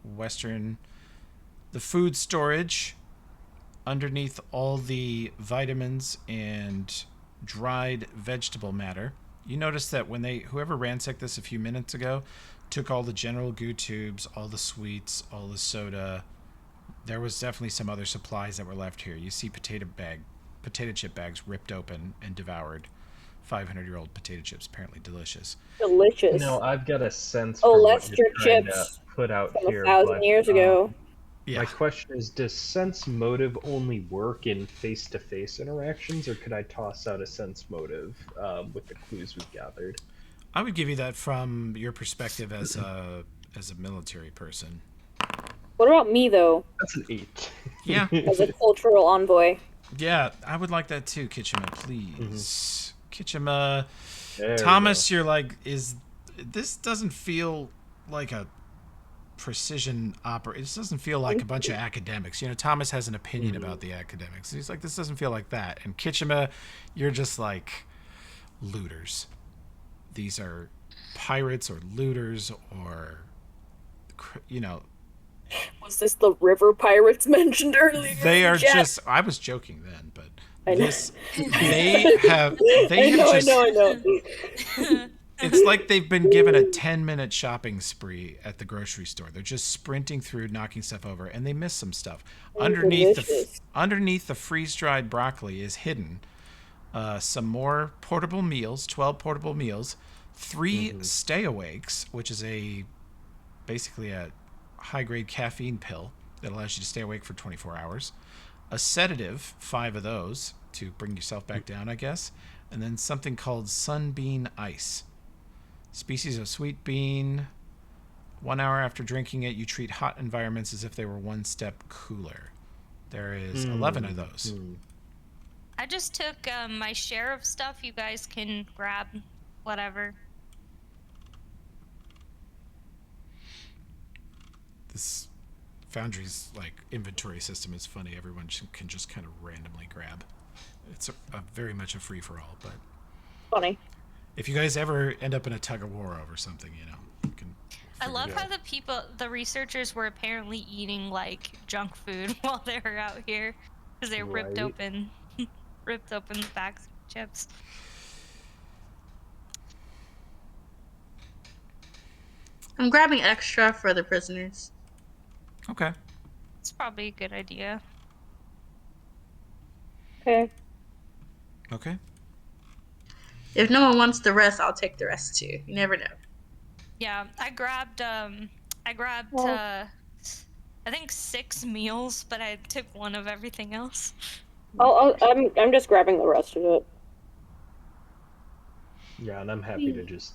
food storage underneath all the vitamins and dried vegetable matter, you notice that when whoever ransacked this a few minutes ago took all the General Goo tubes, all the sweets, all the soda, there was definitely some other supplies that were left here. You see potato chip bags ripped open and devoured. 500-year-old potato chips, apparently delicious. Delicious. No, I've got a sense Oh, for what Lester you're trying to chips put out from here, 1,000 but years ago. Yeah. my question is, does sense motive only work in face-to-face interactions, or could I toss out a sense motive with the clues we've gathered? I would give you that from your perspective as a military person. What about me, though, That's an 8. Yeah. as a cultural envoy? Yeah, I would like that too, Kitchema, please. Kitchema. There we Thomas, go. you're like, this doesn't feel like a precision opera. It doesn't feel like a bunch of academics. You know, Thomas has an opinion about the academics. He's like, this doesn't feel like that. And Kitchema, you're just like looters. These are pirates or looters or, you know, Was this the river pirates mentioned earlier? they in are chat? just. I was joking then, but I know. this they have. They have just. I know. It's like they've been given a 10-minute shopping spree at the grocery store. They're just sprinting through, knocking stuff over, and they miss some stuff. Delicious. Underneath the freeze-dried broccoli is hidden some more portable meals, 12 portable meals, 3 stay awakes, which is basically a high-grade caffeine pill that allows you to stay awake for 24 hours, a sedative, 5 of those to bring yourself back down, I guess, and then something called sunbean ice. Species of sweet bean. 1 hour after drinking it, you treat hot environments as if they were 1 step cooler. There is 11 of those. I just took my share of stuff. You guys can grab whatever. This Foundry's like inventory system is funny. Everyone can just kind of randomly grab. It's a very much a free for all. But Funny. if you guys ever end up in a tug of war over something, you know, you can. I love how the researchers were apparently eating like junk food while they were out here because they ripped Right. open the bags of chips. I'm grabbing extra for the prisoners. Okay. It's probably a good idea. Okay. Okay. If no one wants the rest, I'll take the rest too. You never know. Yeah, I grabbed Well- I think 6 meals, but I took 1 of everything else. I'm just grabbing the rest of it. Yeah, and I'm happy to just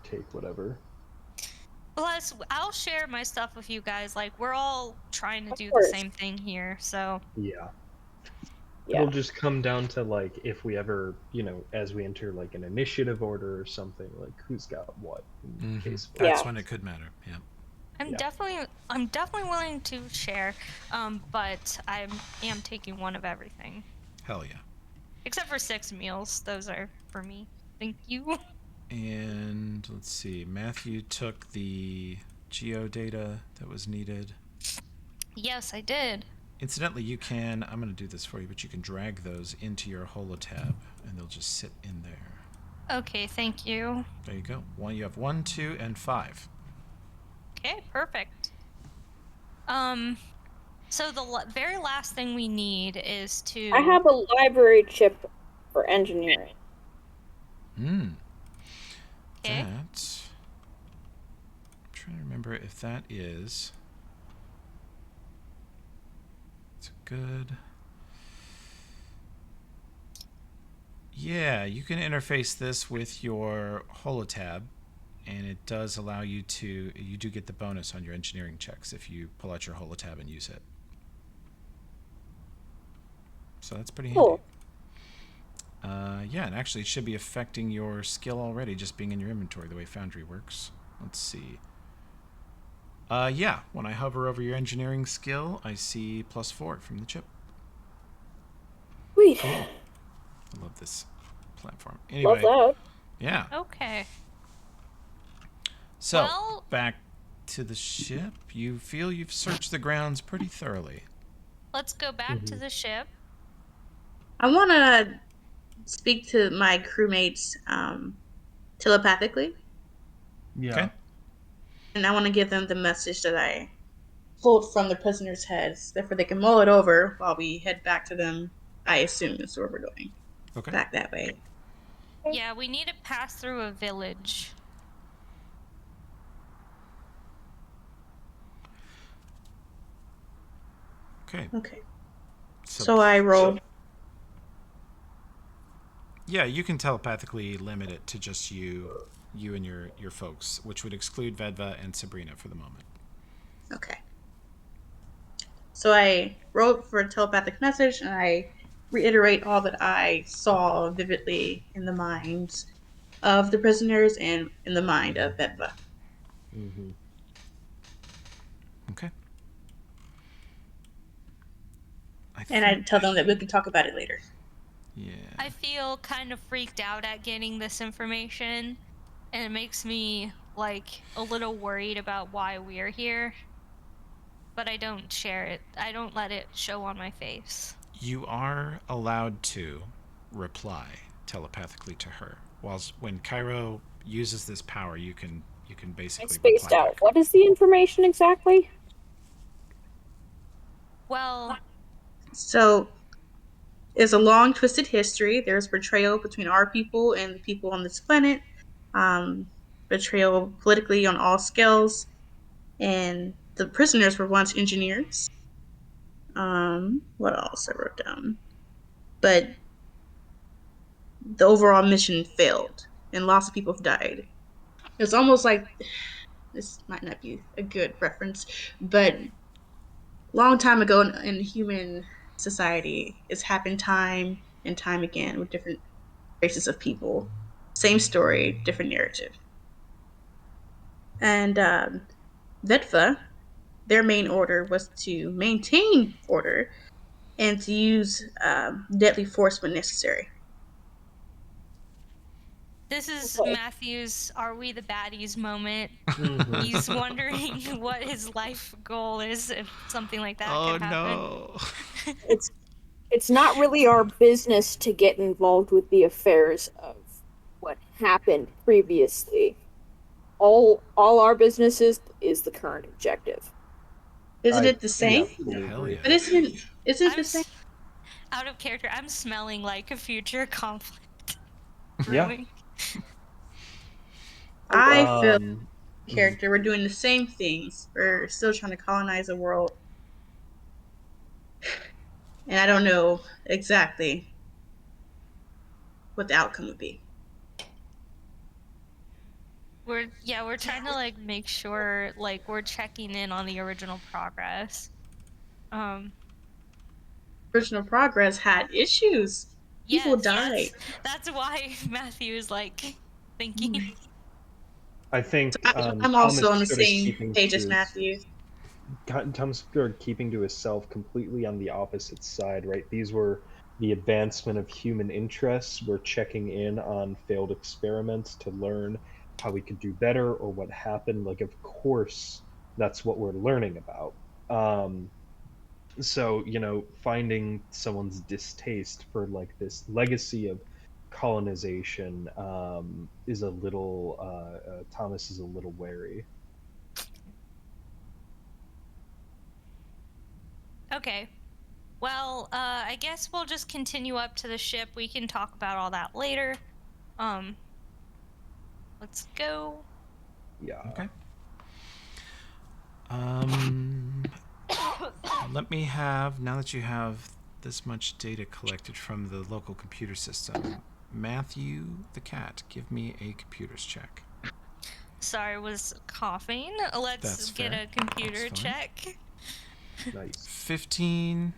take whatever. Plus, I'll share my stuff with you guys. Like, we're all trying to Of do course. the same thing here, so. Yeah. Yeah. It'll just come down to like if we ever, you know, as we enter like an initiative order or something, like who's got what in case. of- That's Yeah. when it could matter. Yeah. I'm Yeah. definitely willing to share, but I am taking 1 of everything. Hell yeah. Except for 6 meals. Those are for me. Thank you. And let's see. Matthew took the geo data that was needed. Yes, I did. Incidentally, I'm going to do this for you, but you can drag those into your holotab, and they'll just sit in there. Okay, thank you. There you go. You have 1, 2, and 5. Okay, perfect. So the very last thing we need is to. I have a library chip for engineering. Okay. I'm trying to remember if that is. It's good. Yeah, you can interface this with your holotab, and it does allow you to. You do get the bonus on your engineering checks if you pull out your holotab and use it. So that's pretty handy. Cool. Yeah, and actually it should be affecting your skill already, just being in your inventory, the way Foundry works. Let's see. Yeah, when I hover over your engineering skill, I see +4 from the chip. Sweet. Cool. I love this platform. Anyway, Love that. yeah. Okay. So, Well- back to the ship. You feel you've searched the grounds pretty thoroughly. let's go back to the ship. I want to speak to my crewmates telepathically, Yeah. Okay. and I want to give them the message that I pulled from the prisoners' heads. Therefore, they can mull it over while we head back to them. I assume is where we're going. Okay. Back that way. Yeah, we need to pass through a village. Okay. Okay. So, So I rolled. yeah, you can telepathically limit it to just you and your folks, which would exclude Vedva and Sabrina for the moment. Okay. So I wrote for a telepathic message, and I reiterate all that I saw vividly in the minds of the prisoners and in the mind of Bedva. Mm-hmm. Okay. And I tell them that we can talk about it later. Yeah. I feel kind of freaked out at getting this information, and it makes me like a little worried about why we're here. But I don't share it. I don't let it show on my face. You are allowed to reply telepathically to her. Whilst when Cairo uses this power, you can I basically spaced reply out. back. What is the information exactly? Well, So it's a long, twisted history. There's betrayal between our people and the people on this planet. Betrayal politically on all scales. And the prisoners were once engineers. What else I wrote down? But the overall mission failed, and lots of people have died. It's almost like this might not be a good reference, but long time ago in human society, it's happened time and time again with different races of people. Same story, different narrative. And Vetva, their main order was to maintain order and to use deadly force when necessary. this is Okay. Matthew's "Are we the baddies?" moment. Mm-hmm. He's wondering what his life goal is if something like that Oh could happen. no. It's not really our business to get involved with the affairs of what happened previously. All our business is the current objective. Isn't I it the same? absolutely Hell agree. yeah. But isn't it I'm the same? out of character. I'm smelling like a future conflict Yeah. brewing. I feel Um. mhm. character. We're doing the same things. We're still trying to colonize the world. And I don't know exactly what the outcome would be. We're trying to like make sure like we're checking in on the original progress. Um Original Progress had issues. People yes, died. that's why Matthew is like thinking. I think I'm Thomas also on the sort of same keeping page to as his Matthew. Tom's sort of keeping to himself completely on the opposite side, right? These were the advancement of human interests. We're checking in on failed experiments to learn how we could do better or what happened. Like, of course, that's what we're learning about. Um, so, finding someone's distaste for like this legacy of colonization is a little, Thomas is a little wary. Okay. Well, I guess we'll just continue up to the ship. We can talk about all that later. Um let's go. Yeah. Okay. Um, let me have, now that you have this much data collected from the local computer system, Matthew the cat, give me a computers check. Sorry, was coughing. Let's That's get fair. a computer That's fine. check. Nice. 15.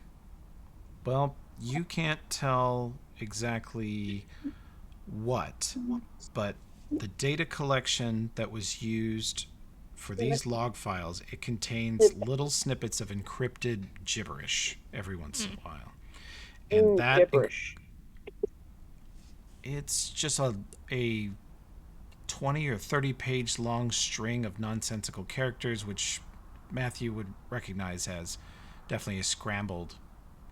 Well, you can't tell exactly what, but the data collection that was used for these log files, it contains little snippets of encrypted gibberish every once in a while. And that Gibberish. it's just a 20 or 30 page long string of nonsensical characters, which Matthew would recognize as definitely a scrambled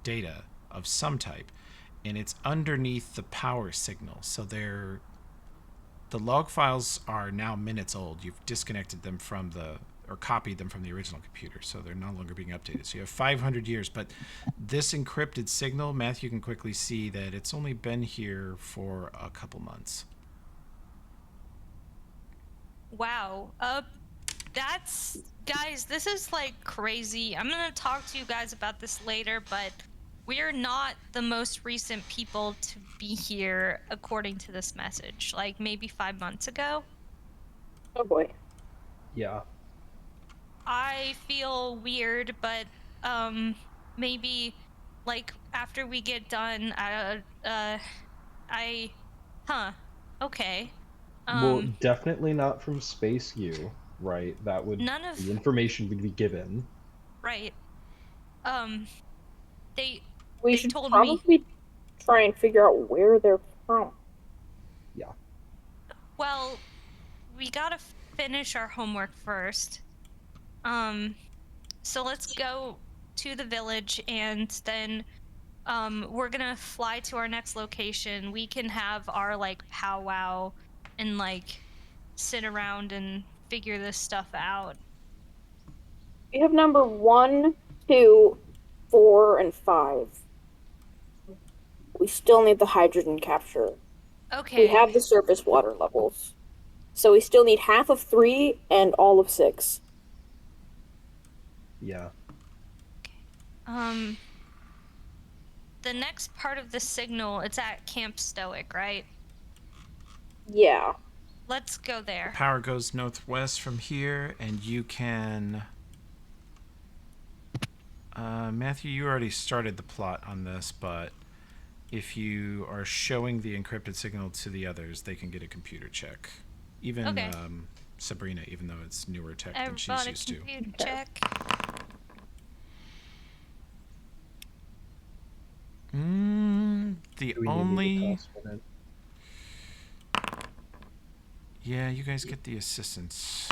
data of some type, and it's underneath the power signal. So the log files are now minutes old. You've disconnected them from or copied them from the original computer, so they're no longer being updated. So you have 500 years, but this encrypted signal, Matthew can quickly see that it's only been here for a couple months. Wow. Guys, this is like crazy. I'm gonna talk to you guys about this later, but we're not the most recent people to be here according to this message. Like maybe 5 months ago. Oh boy. Yeah. I feel weird, but maybe like after we get done, okay. Well, definitely not from Space U, right? That would None of the information would be given. right. They We they should told me. probably try and figure out where they're from. Yeah. Well, we gotta finish our homework first. So let's go to the village, and then we're gonna fly to our next location. We can have our like powwow and like sit around and figure this stuff out. We have number 1, 2, 4, and 5. We still need the hydrogen capture. Okay. We have the surface water levels. So we still need half of 3 and all of 6. Yeah. The next part of the signal, it's at Camp Stoic, right? Yeah. Let's go there. Power goes northwest from here, and you can... Matthew, you already started the plot on this, but if you are showing the encrypted signal to the others, they can get a computer check. Even Okay. Sabrina, even though it's newer tech than she's Everybody used to. computer check. The Do we need only... to toss one in? Yeah, you guys get the assistance.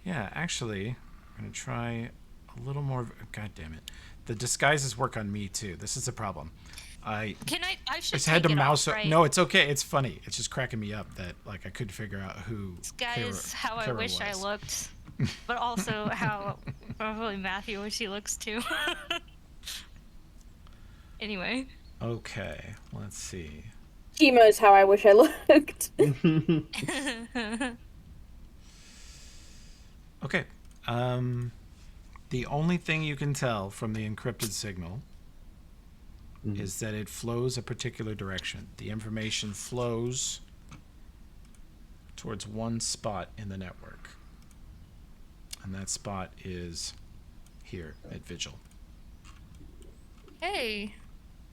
Yeah, actually, I'm going to try a little more... God damn it. The disguises work on me, too. This is the problem. I should just had to take it mouse... off, right? No, it's okay. It's funny. It's just cracking me up that like I couldn't figure out who This guy is how I Kara wish I was. looked. But also how probably Matthew wish he looks too. Anyway. Okay, let's see. Kima is how I wish I looked. Okay. The only thing you can tell from the encrypted signal is that it flows a particular direction. The information flows towards one spot in the network. And that spot is here at Vigil. Hey,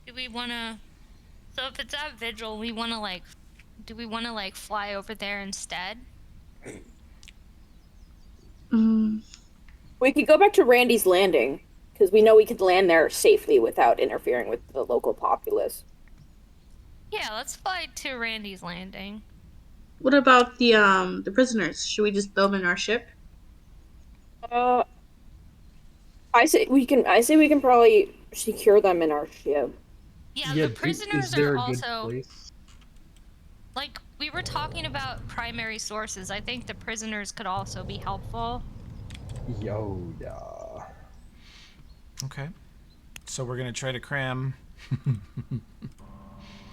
do we want to... So if it's at Vigil, we want to like... Do we want to like fly over there instead? We could go back to Randy's Landing, because we know we could land there safely without interfering with the local populace. Yeah, let's fly to Randy's Landing. What about the prisoners? Should we just throw them in our ship? I say we can probably secure them in our ship. Yeah, Yeah, the prisoners is there are a good also... place? Like, we were talking about primary sources. I think the prisoners could also be helpful. Yo, yeah. Okay. So we're going to try to cram...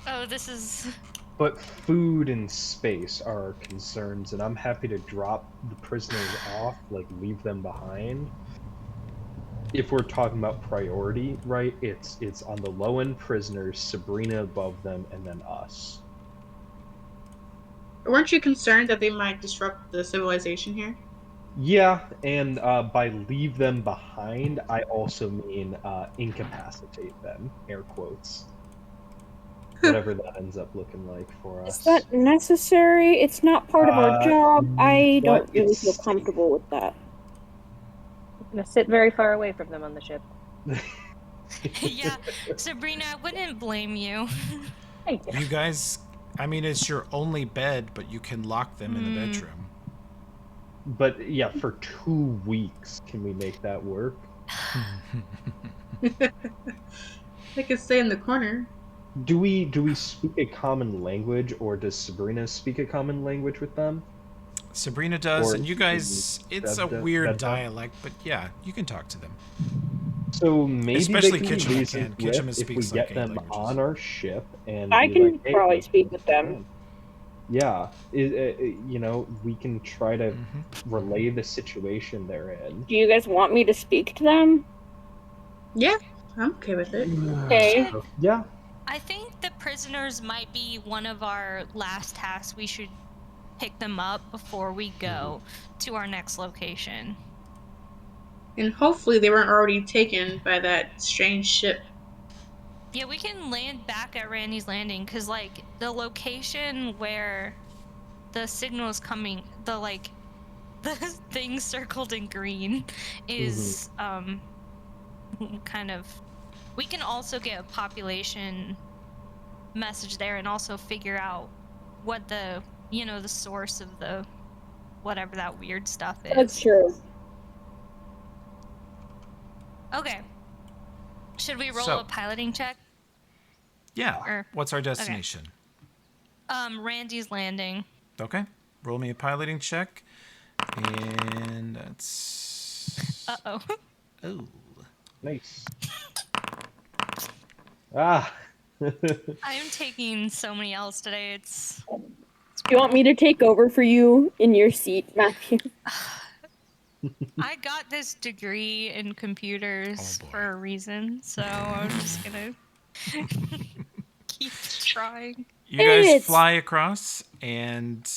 Oh, this is... But food and space are our concerns, and I'm happy to drop the prisoners off, like leave them behind. If we're talking about priority, right, it's on the low end prisoners, Sabrina above them, and then us. Weren't you concerned that they might disrupt the civilization here? Yeah, and by leave them behind, I also mean incapacitate them, air quotes. Whatever that ends up looking like for us. Is that necessary? It's not part of our job. I but don't really feel it's- comfortable with that. I'm gonna sit very far away from them on the ship. Yeah, Sabrina, I wouldn't blame you. Thank you. You guys... I mean, it's your only bed, but you can lock them in the bedroom. But yeah, for 2 weeks, can we make that work? They could stay in the corner. Do we speak a common language, or does Sabrina speak a common language with them? Sabrina does, Or and you even guys, it's a weird dialect, but yeah, you can talk to them. So maybe they Especially can be Kitchema reasoned can. with Kitchema if we speaks like get 8 them languages. on our ship and I be like, can "Hey, probably let's speak make with a them. plan." Yeah, we can try to relay the situation they're in. Do you guys want me to speak to them? Yeah, I'm okay with it. Okay. Should Yeah, I think the prisoners might be one of our last tasks. We should pick them up before we go to our next location. And hopefully they weren't already taken by that strange ship. Yeah, we can land back at Randy's Landing because, like, the location where the signal is coming, the like, the thing circled in green is kind of. We can also get a population message there and also figure out what the source of the whatever that weird stuff That's is. true. Okay. Should we roll So- a piloting check? Yeah. Or What's our destination? Randy's Landing. Okay. Roll me a piloting check. And that's. Uh-oh. Oh. nice. Ah, I am taking so many L's today. It's Do you want me to take over for you in your seat, Matthew? I got this degree in computers Oh, boy. for a reason, so I'm just gonna keep trying. You guys It's- fly across, and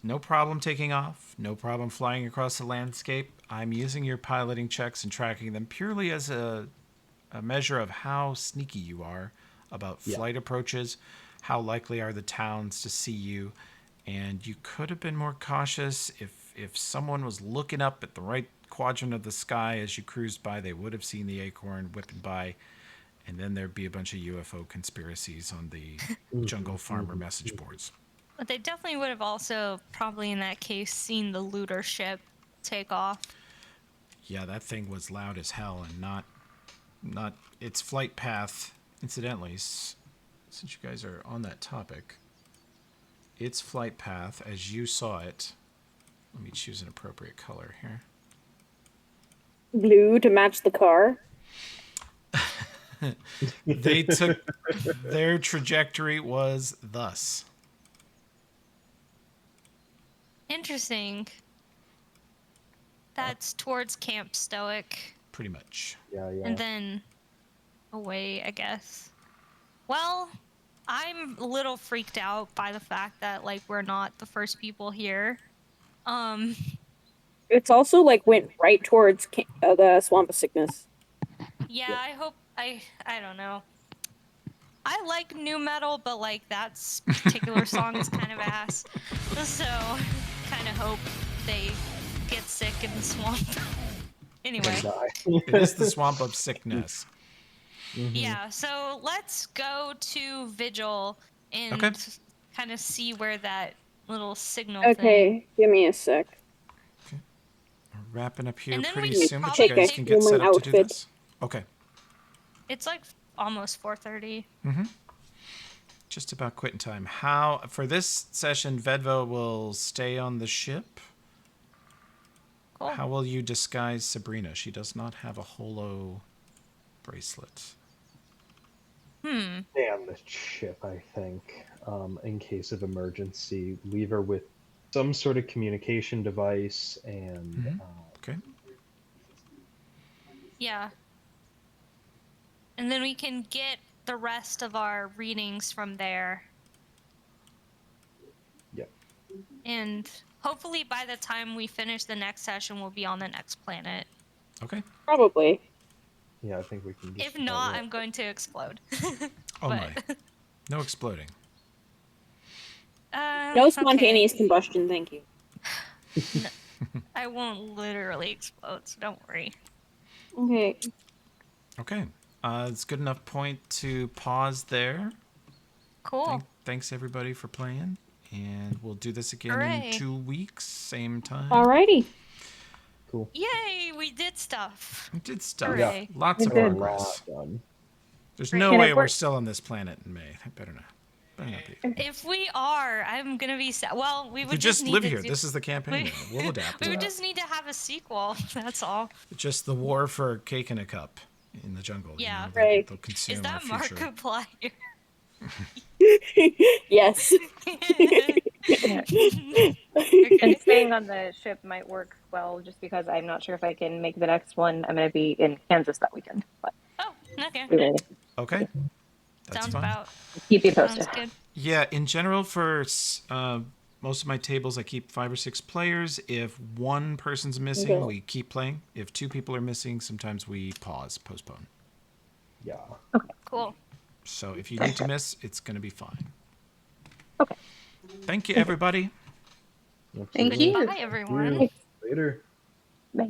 no problem taking off. No problem flying across the landscape. I'm using your piloting checks and tracking them purely as a measure of how sneaky you are about flight approaches, how likely are the towns to see you, and you could have been more cautious. If someone was looking up at the right quadrant of the sky as you cruised by, they would have seen the acorn whipping by, and then there'd be a bunch of UFO conspiracies on the jungle farmer message boards. But they definitely would have also probably in that case seen the looter ship take off. Yeah, that thing was loud as hell, and not its flight path. Incidentally, since you guys are on that topic, its flight path as you saw it. Let me choose an appropriate color here. Blue to match the car. They took their trajectory was thus. Interesting. That's towards Camp Stoic. Pretty much. yeah. And then away, I guess. Well, I'm a little freaked out by the fact that like we're not the first people here. It's also like went right towards the Swamp of Sickness. Yeah, I hope I don't know. I like new metal, but like that particular song is kind of ass. So, kind of hope they get sick in the swamp. Anyway, It is the swamp of sickness. yeah. So let's go to Vigil and Okay. kind of see where that little signal Okay, thing. give me a sec. We're wrapping up here And then pretty we could soon, but probably you guys take can get set human up to do outfit. this. Okay. It's like almost 4:30. Just about quitting time. How for this session, Vedvo will stay on the ship. Cool. How will you disguise Sabrina? She does not have a holo bracelet. Stay on the ship, I think, in case of emergency. Leave her with some sort of communication device, and Okay. Yeah. And then we can get the rest of our readings from there. Yep. And hopefully by the time we finish the next session, we'll be on the next planet. Okay. Probably. Yeah, I think we can. Just If not, about I'm going to explode. Oh But- my. No exploding. No spontaneous combustion, thank you. I won't literally explode, so don't worry. Okay. Okay. It's good enough point to pause there. Cool. Thanks everybody for playing, and we'll do this again Hooray. in 2 weeks, same time. Alrighty. Cool. Yay, we did stuff. We did stuff. Hooray. Lots We of did. progress. Done. There's Great. no Can it way we're work? still on this planet in May. I better not. Better not be. If we are, I'm gonna be sad. Well, we We would just need live to here. do- This is the campaign. we- We'll adapt. We would just need to have a sequel. That's all. Just the war for cake and a cup in the jungle. Yeah. They'll, Right. they'll consume Is our that future. Markiplier? Yes. Yeah. Okay. And staying on the ship might work well, just because I'm not sure if I can make the next one. I'm going to be in Kansas that weekend, but Oh, okay. we will Okay. That's Sounds fine. about keep you sounds posted. good. Yeah, in general, for most of my tables, I keep 5 or 6 players. If one person's missing, Okay. we keep playing. If 2 people are missing, sometimes we postpone. Yeah. Cool. So if you need to miss, it's going to be fine. Okay. Thank you, everybody. Thank Absolutely. you. Bye, everyone. Later.